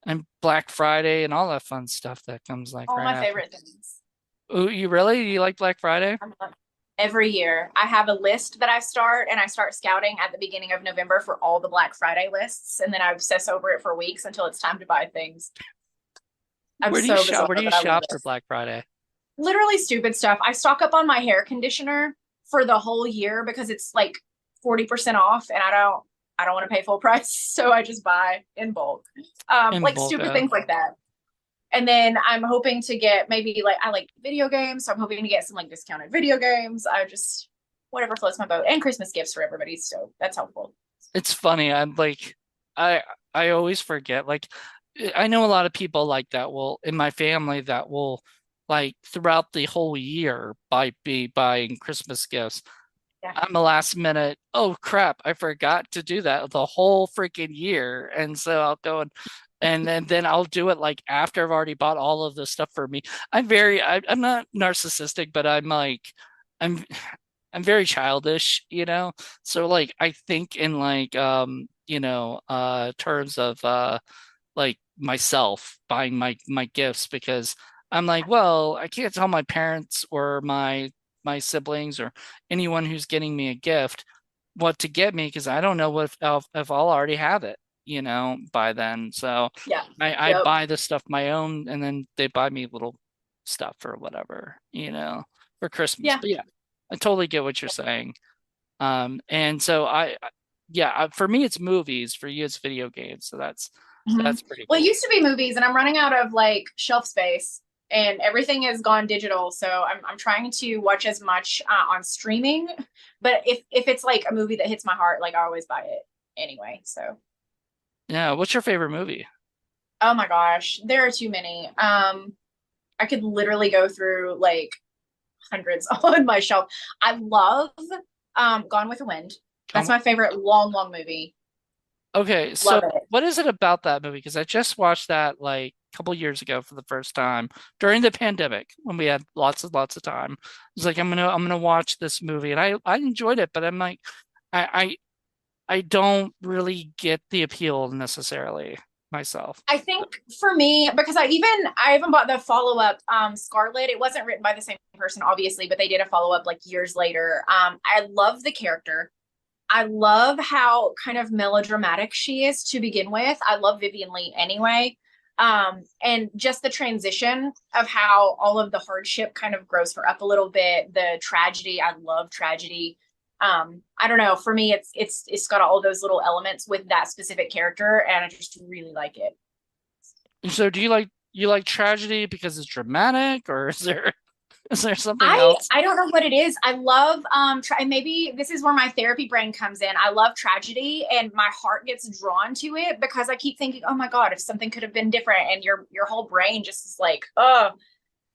And Black Friday and all that fun stuff that comes like All right my after. favorite things. Oh, you really? You like Black Friday? Every year, I have a list that I start, and I start scouting at the beginning of November for all the Black Friday lists, and then I obsess over it for weeks until it's time to buy things. I'm Where do you so shop? bizarre, Where do you but I love shop it. for Black Friday? Literally stupid stuff. I stock up on my hair conditioner for the whole year because it's like 40% off, and I don't want to pay full price, so I just buy in bulk. In Like bulk. stupid things like that. And then I'm hoping to get maybe like I like video games, so I'm hoping to get some like discounted video games. I just whatever floats my boat, and Christmas gifts for everybody, so that's helpful. It's funny. I'm like, I I always forget. Like, I know a lot of people like that will in my family that will like throughout the whole year be buying Christmas gifts. Yeah, I'm a last minute, oh crap, I forgot to do that the whole freaking year. And so I'll go and then I'll do it like after I've already bought all of the stuff for me. I'm not narcissistic, but I'm I'm very childish, So like I think in like terms of like myself buying my gifts because I'm like, well, I can't tell my parents or my siblings or anyone who's getting me a gift what to get me because I don't know if I'll already have it, by then. So yeah, I yep, buy the stuff my own and then they buy me little stuff or whatever, for Christmas. yeah. But yeah, I totally get what you're saying. And so yeah, for me it's movies, for you it's video games. So Mhm. that's pretty Well, it cool. used to be movies, and I'm running out of like shelf space, and everything has gone digital. So I'm trying to watch as much on streaming. But if it's like a movie that hits my heart, like I always buy it anyway. So Yeah, what's your favorite movie? oh my gosh, there are too many. I could literally go through like hundreds on my shelf. I love Gone with the Wind. That's Come my favorite long movie. Okay, Love so it. what is it about that movie? Because I just watched that like a couple years ago for the first time during the pandemic when we had lots of time. I was like, I'm gonna watch this movie, and I enjoyed it, but I'm like, I I don't really get the appeal necessarily. myself. I think for me, because I even bought the follow up Scarlet. It wasn't written by the same person, obviously, but they did a follow up like years later. I love the character. I love how kind of melodramatic she is to begin with. I love Vivian Lee anyway. And just the transition of how all of the hardship kind of grows her up a little bit. The tragedy, I love tragedy. I don't know. For me, it's got all those little elements with that specific character, and I just really like it. So do you like tragedy because it's dramatic, or is there something I else? I don't know what it is. I love maybe this is where my therapy brain comes in. I love tragedy and my heart gets drawn to it because I keep thinking, "Oh my God, if something could have been different," and your whole brain just is like, "Oh,"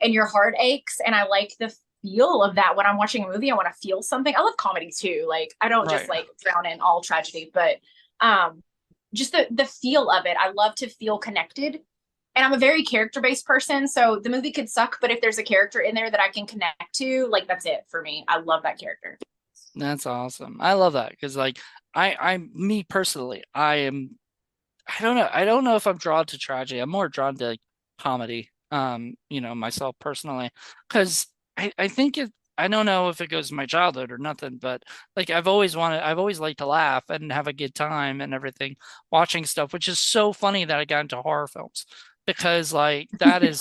and your heart aches, and I like the feel of that when I'm watching a movie. I want to feel something. I love comedy too. Like I don't just Right. like drown in all tragedy, but um just the feel of it. I love to feel connected, and I'm a very character based person. So the movie could suck, but if there's a character in there that I can connect to, like that's it for me. I love that character. That's awesome. I love that because like me personally, I don't know if I'm drawn to tragedy. I'm more drawn to like comedy. Myself personally, because I think I don't know if it goes to my childhood or nothing, but like I've always liked to laugh and have a good time and everything watching stuff, which is so funny that I got into horror films because like that is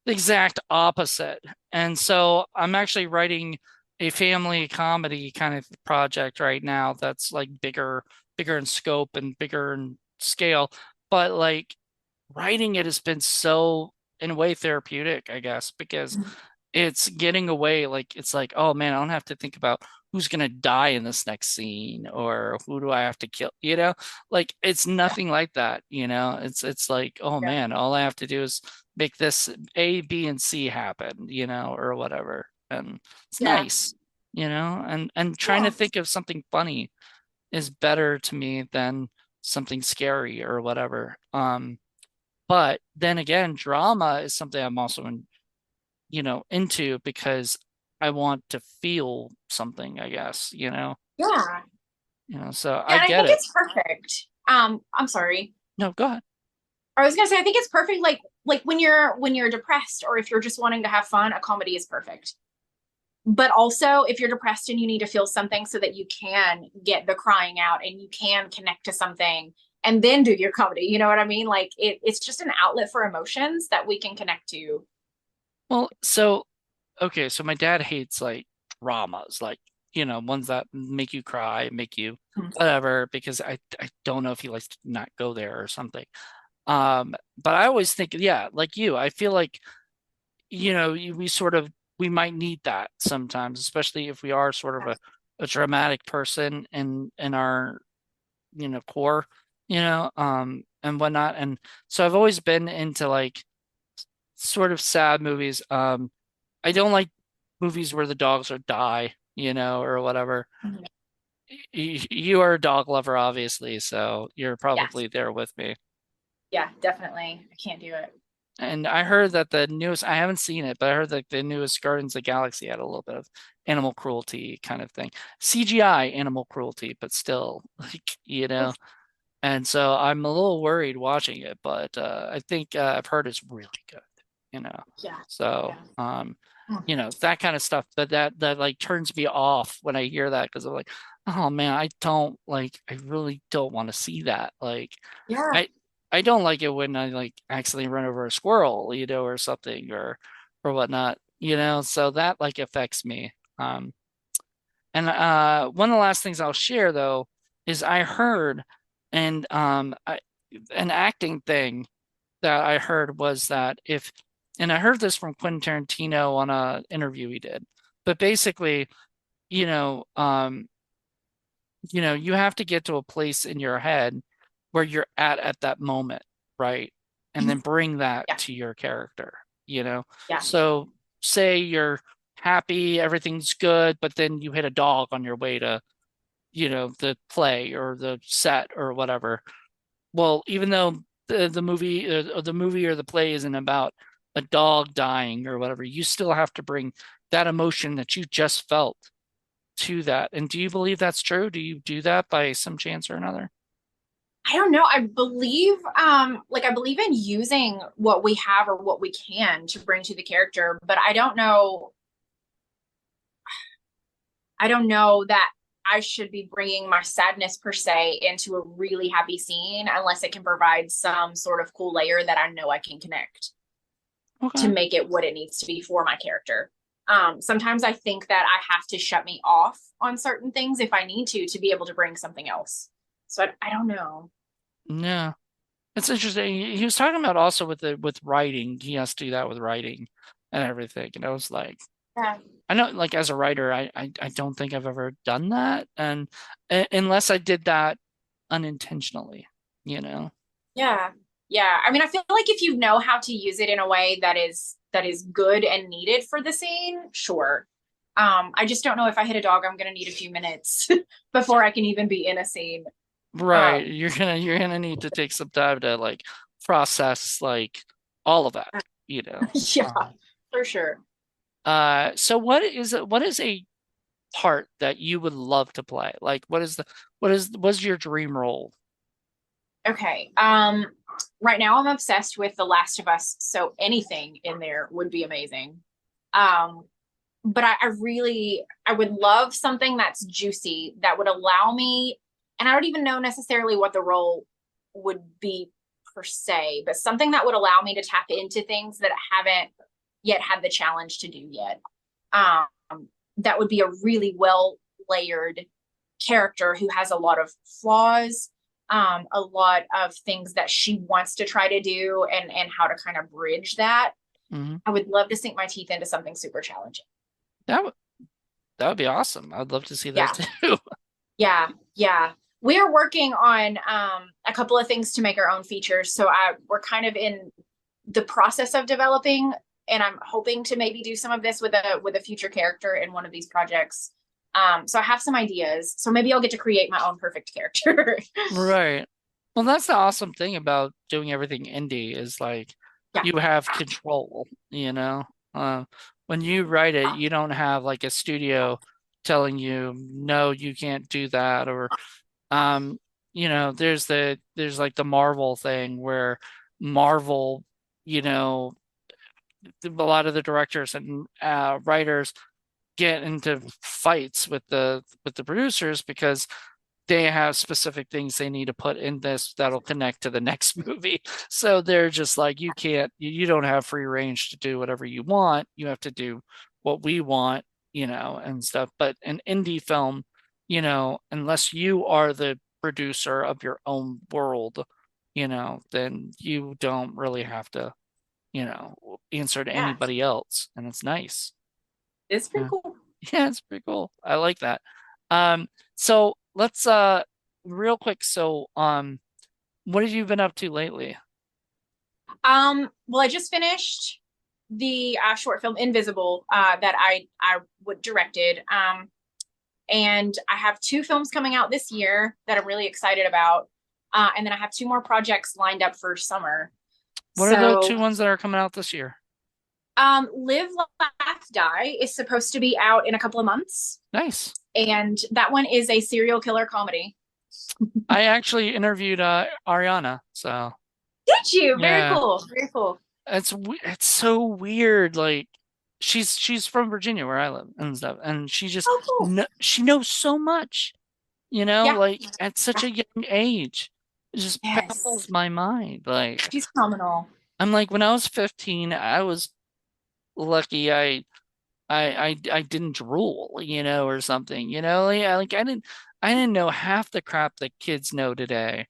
the exact opposite. And so I'm actually writing a family comedy kind of project right now that's like bigger in scope and bigger in scale, but like writing it has been so in a way therapeutic, I guess, because it's getting away like it's like, oh man, I don't have to think about who's gonna die in this next scene or who do I have to kill, you know? Like it's nothing like that, you know? It's like, oh Yeah. man, all I have to do is make this A, B, and C happen, you know, or whatever. And it's Yeah. nice, you know, and trying to Yeah. think of something funny is better to me than something scary or whatever. But then again, drama is something I'm also into because I want to feel something, I guess, Yeah. so Yeah. I And I get think it. it's perfect. I'm sorry. No, go ahead. I was gonna say I think it's perfect like when you're depressed or if you're just wanting to have fun, a comedy is perfect. But also if you're depressed and you need to feel something so that you can get the crying out and you can connect to something and then do your comedy, you know what I mean? Like it's just an outlet for emotions that we can connect to. Well, so okay, so my dad hates like dramas, like, ones that make you cry, make you whatever, because I don't know if he likes to not go there or something. But I always think, yeah, like you, I feel like, we might need that sometimes, especially if we are sort of a dramatic person in our, core, and whatnot. And so I've always been into like sort of sad movies. I don't like movies where the dogs are die, or whatever. Mhm. You are a dog lover, obviously, so you're Yes. probably there with me. Yeah, definitely. I can't do it. And I heard that the newest, I haven't seen it, but I heard that the newest Guardians of the Galaxy had a little bit of animal cruelty kind of thing. CGI animal cruelty, but still, like, Oof. and so I'm a little worried watching it, but I think I've heard it's really good, you know. Yeah. So, Yeah. Mm. that kind of stuff, but that like turns me off when I hear that because I'm like, oh man, I really don't want to see that. Like, Yeah. I I don't like it when I like accidentally run over a squirrel, or something or whatnot, So that like affects me. And one of the last things I'll share though is I heard and an acting thing that I heard was that and I heard this from Quentin Tarantino on a interview he did, but basically, you know, um, you have to get to a place in your head where you're at that moment, right? And then bring that Yeah. to your character. Yeah. So say you're happy, everything's good, but then you hit a dog on your way to, the play or the set or whatever. Well, even though the movie or the play isn't about a dog dying or whatever, you still have to bring that emotion that you just felt to that. And do you believe that's true? Do you do that by some chance or another? I don't know. I believe in using what we have or what we can to bring to the character, but I don't know that I should be bringing my sadness per se into a really happy scene unless it can provide some sort of cool layer that I know I can connect to Okay. make it what it needs to be for my character. Sometimes I think that I have to shut me off on certain things if I need to be able to bring something else. So I don't know. Yeah. It's interesting. He was talking about also with writing. He has to do that with writing and everything. And I was like, Yeah. I know, like as a writer, I don't think I've ever done that, and unless I did that unintentionally, you know. Yeah. Yeah. I mean, I feel like if you know how to use it in a way that is good and needed for the scene, sure. I just don't know if I hit a dog, I'm gonna need a few minutes before I can even be in a scene. Right. Um, You're gonna need to take some time to like process like all of that, you know. yeah, for sure. So what is a part that you would love to play? Like what's your dream role? Okay. Right now I'm obsessed with The Last of Us, so anything in there would be amazing. Um, but I would love something that's juicy that would allow me, and I don't even know necessarily what the role would be per se, but something that would allow me to tap into things that I haven't yet had the challenge to do yet. That would be a really well layered character who has a lot of flaws, a lot of things that she wants to try to do, and how to kind of bridge that. Hmm. I would love to sink my teeth into something super challenging. That would that would be awesome. I'd love to see that Yeah, too. yeah, yeah. We are working on a couple of things to make our own features. So we're kind of in the process of developing, and I'm hoping to maybe do some of this with a future character in one of these projects. So I have some ideas. So maybe I'll get to create my own perfect character. Right. Well, that's the awesome thing about doing everything indie is like Yeah, you have control, you know? Uh, when you write it, you don't have like a studio telling you, no, you can't do that. Or, um, there's like the Marvel thing where Marvel, you know, a lot of the directors and writers get into fights with the producers because they have specific things they need to put in this that'll connect to the next movie. So they're just like, you can't, you don't have free range to do whatever you want. You have to do what we want, and stuff. But an indie film, unless you are the producer of your own world, then you don't really have to, answer to yeah, anybody else. And it's nice. it's pretty Yeah. cool. Yeah, it's pretty cool. I like that. So let's real quick, what have you been up to lately? Well, I just finished the short film Invisible that I would directed. And I have two films coming out this year that I'm really excited about. And then I have two more projects lined up for summer. What are the So, two ones that are coming out this year? Live, Laugh, Die is supposed to be out in a couple of months. Nice. And that one is a serial killer comedy. I actually interviewed Ariana, so Did you? Very yeah. cool. Very cool. It's so weird. Like she's from Virginia where I live and stuff, and she just Oh, cool. she knows so much, Yeah. like at such a young age. It just baffles Yes. my mind. Like She's phenomenal. I'm like when I was 15, I was lucky I didn't drool, or something, like I didn't know half the crap that kids know today.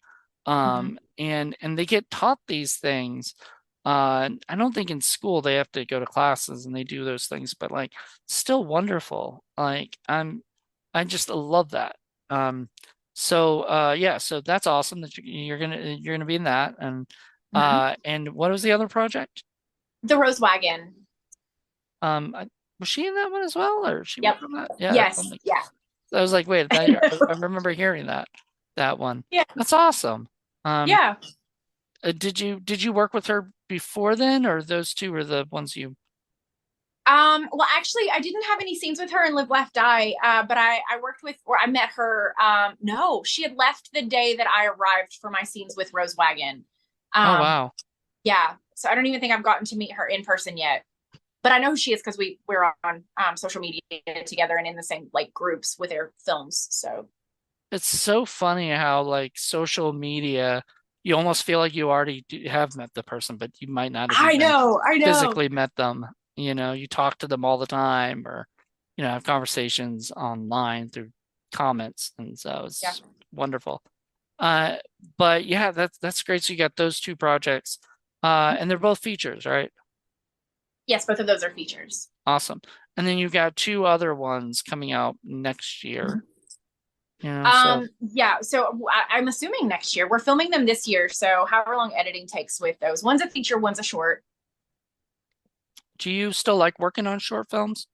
Mhm. And they get taught these things. I don't think in school they have to go to classes and they do those things, but like still wonderful. Like I just love that. Yeah, so that's awesome that you're gonna be in that. Mhm. And what was the other project? The Rose Wagon. Was she in that one as well, or she Yep. worked on that? Yeah, Yes. Yeah. I was like, wait, I remember hearing that one. Yeah. That's awesome. Um, Yeah. did you work with her before then, or those two were the ones you? Well, actually, I didn't have any scenes with her in Live, Laugh, Die, but I worked with, or I met her. No, she had left the day that I arrived for my scenes with Rose Wagon. Oh, Um, wow. yeah, so I don't even think I've gotten to meet her in person yet, but I know who she is because we're on social media together and in the same like groups with their films. So It's so funny how like social media, you almost feel like you already have met the person, but you might not have even I know. physically met them. You talk to them all the time or, have conversations online through comments. And so Yeah. it's wonderful. Uh, but yeah, that's great. So you got those two projects. And they're both features, right? Yes, both of those are features. Awesome. And then you've got two other ones coming out next year. Mhm. So Yeah, so I'm assuming next year. We're filming them this year, so however long editing takes with those. One's a feature, one's a short. do you still like working on short films?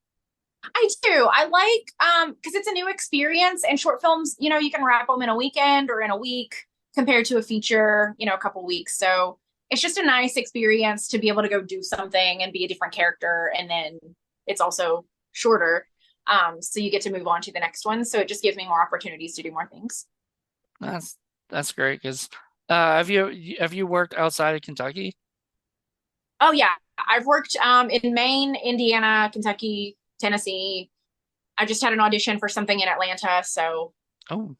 I do. I like because it's a new experience and short films, you can wrap them in a weekend or in a week compared to a feature, a couple weeks. So it's just a nice experience to be able to go do something and be a different character and then it's also shorter. So you get to move on to the next one. So it just gives me more opportunities to do more things. That's that's great because have you worked outside of Kentucky? Oh yeah. I've worked in Maine, Indiana, Kentucky, Tennessee. I just had an audition for something in Atlanta. So Oh,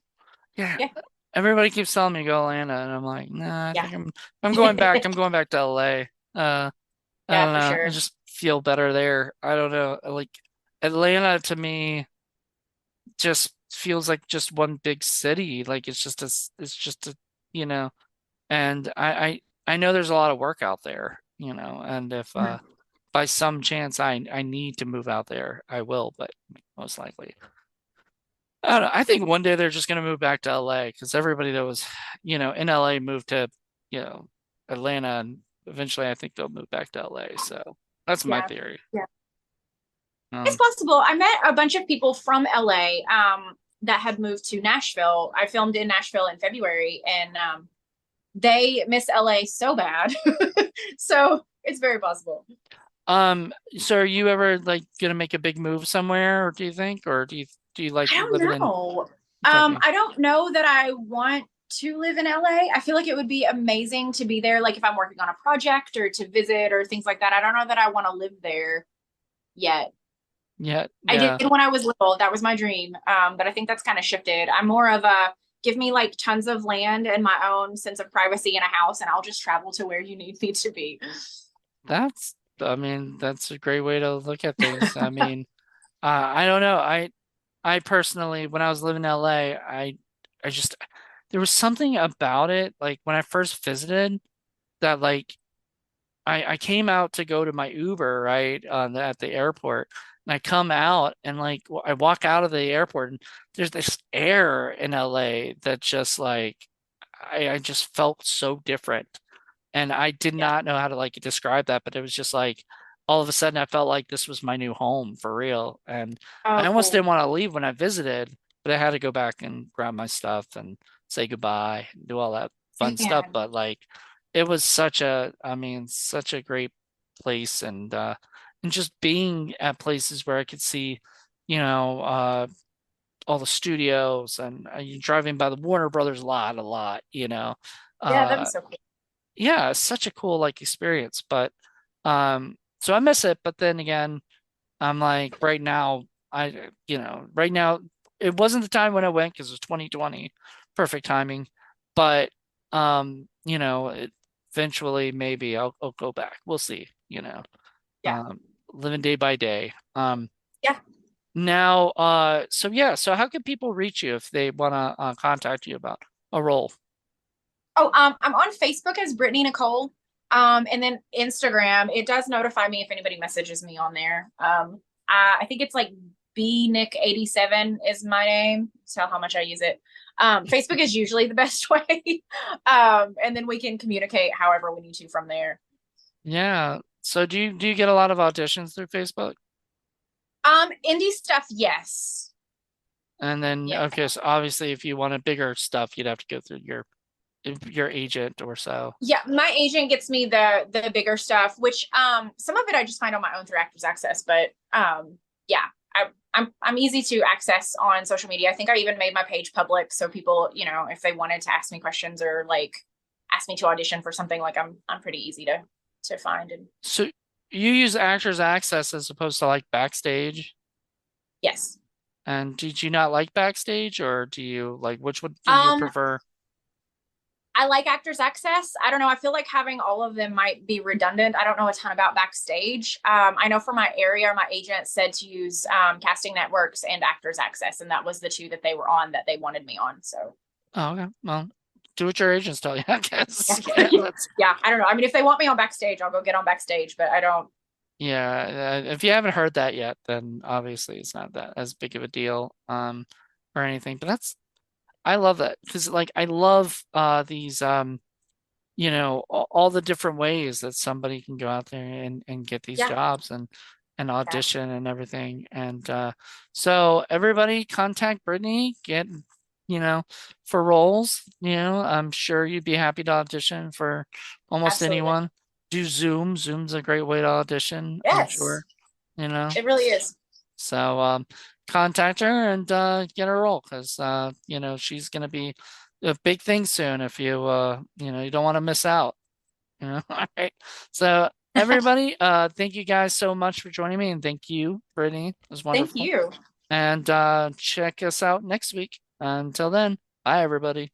yeah. yeah, Everybody keeps telling me to go to Atlanta, and I'm like, nah, I yeah. think I'm going back. I'm going back to LA. I Yeah, don't for know. I sure. just feel better there. I don't know. Like Atlanta to me just feels like just one big city. Like it's just a, you know, and I know there's a lot of work out there, and if Mhm. by some chance I need to move out there, I will, but most likely. I don't know. I think one day they're just going to move back to LA because everybody that was, in LA moved to, you know, Atlanta, and eventually I think they'll move back to LA. So that's my Yeah. theory. Yeah. It's Um, possible. I met a bunch of people from LA that had moved to Nashville. I filmed in Nashville in February and they miss LA so bad. So it's very possible. so are you ever like gonna make a big move somewhere, or do you think, or do you like I don't living in know. Kentucky? I don't know that I want to live in LA. I feel like it would be amazing to be there, like if I'm working on a project or to visit or things like that. I don't know that I want to live there yet. Yeah, I did yeah. when I was little. That was my dream. But I think that's kind of shifted. I'm more of a give me like tons of land and my own sense of privacy in a house, and I'll just travel to where you need me to be. I mean, that's a great way to look at things. I mean, I don't know. I personally, when I was living in LA, I just there was something about it, like when I first visited, that like I came out to go to my Uber, right, at the airport, and I come out and like I walk out of the airport, and there's this air in LA that just like I just felt so different, and I did Yeah. not know how to like describe that, but it was just like all of a sudden I felt like this was my new home for real, and I Oh, almost cool. didn't want to leave when I visited, but I had to go back and grab my stuff and say goodbye and do all that fun stuff, Man. but like it was such a, I mean, such a great place, and just being at places where I could see, you know, uh all the studios, and you driving by the Warner Brothers lot a lot, Yeah, that'd be uh so cool. yeah, it's such a cool like experience, but so I miss it, but then again, I'm like right now right now it wasn't the time when I went because it was 2020, perfect timing, but eventually maybe I'll go back. We'll see, Yeah. living day by day. Yeah. Now so yeah, so how can people reach you if they want to contact you about a role? Oh, I'm on Facebook as Brittney Nichole. And then Instagram, it does notify me if anybody messages me on there. I think it's like bnick87 is my name. Tell how much I use it. Facebook is usually the best way. And then we can communicate however we need to from there. Yeah. So do you get a lot of auditions through Facebook? Indie stuff, yes. And then Yeah. okay, so obviously if you wanted bigger stuff, you'd have to go through your your agent or so. Yeah, my agent gets me the bigger stuff, which some of it I just find on my own through Actors Access, but yeah, I'm easy to access on social media. I think I even made my page public so people, if they wanted to ask me questions or like ask me to audition for something, like I'm pretty easy to find. And So you use Actors Access as opposed to like Backstage. yes. And did you not like Backstage, or do you like, which one do you Um, prefer? I like Actors Access. I don't know. I feel like having all of them might be redundant. I don't know a ton about Backstage. I know for my area, my agent said to use Casting Networks and Actors Access, and that was the two that they were on that they wanted me on. So Oh, okay. Well, do what your agents tell you, I guess. yeah, Yeah, that's yeah. I don't know. I mean, if they want me on Backstage, I'll go get on Backstage, but I don't. yeah. If you haven't heard that yet, then obviously it's not that as big of a deal, or anything. But I love that because like I love these all the different ways that somebody can go out there and get these Yeah, jobs and yeah, audition and everything. And so everybody contact Brittney, get for roles. I'm sure you'd be happy to audition for almost absolutely. anyone. Do Zoom. Zoom's a great way to audition, I'm Yes, sure. You know. it really is. So contact her and get her role because she's gonna be a big thing soon if you don't want to miss out. All right. So everybody, thank you guys so much for joining me, and thank you, Brittney. It was Thank wonderful. you. And check us out next week. Until then, bye everybody.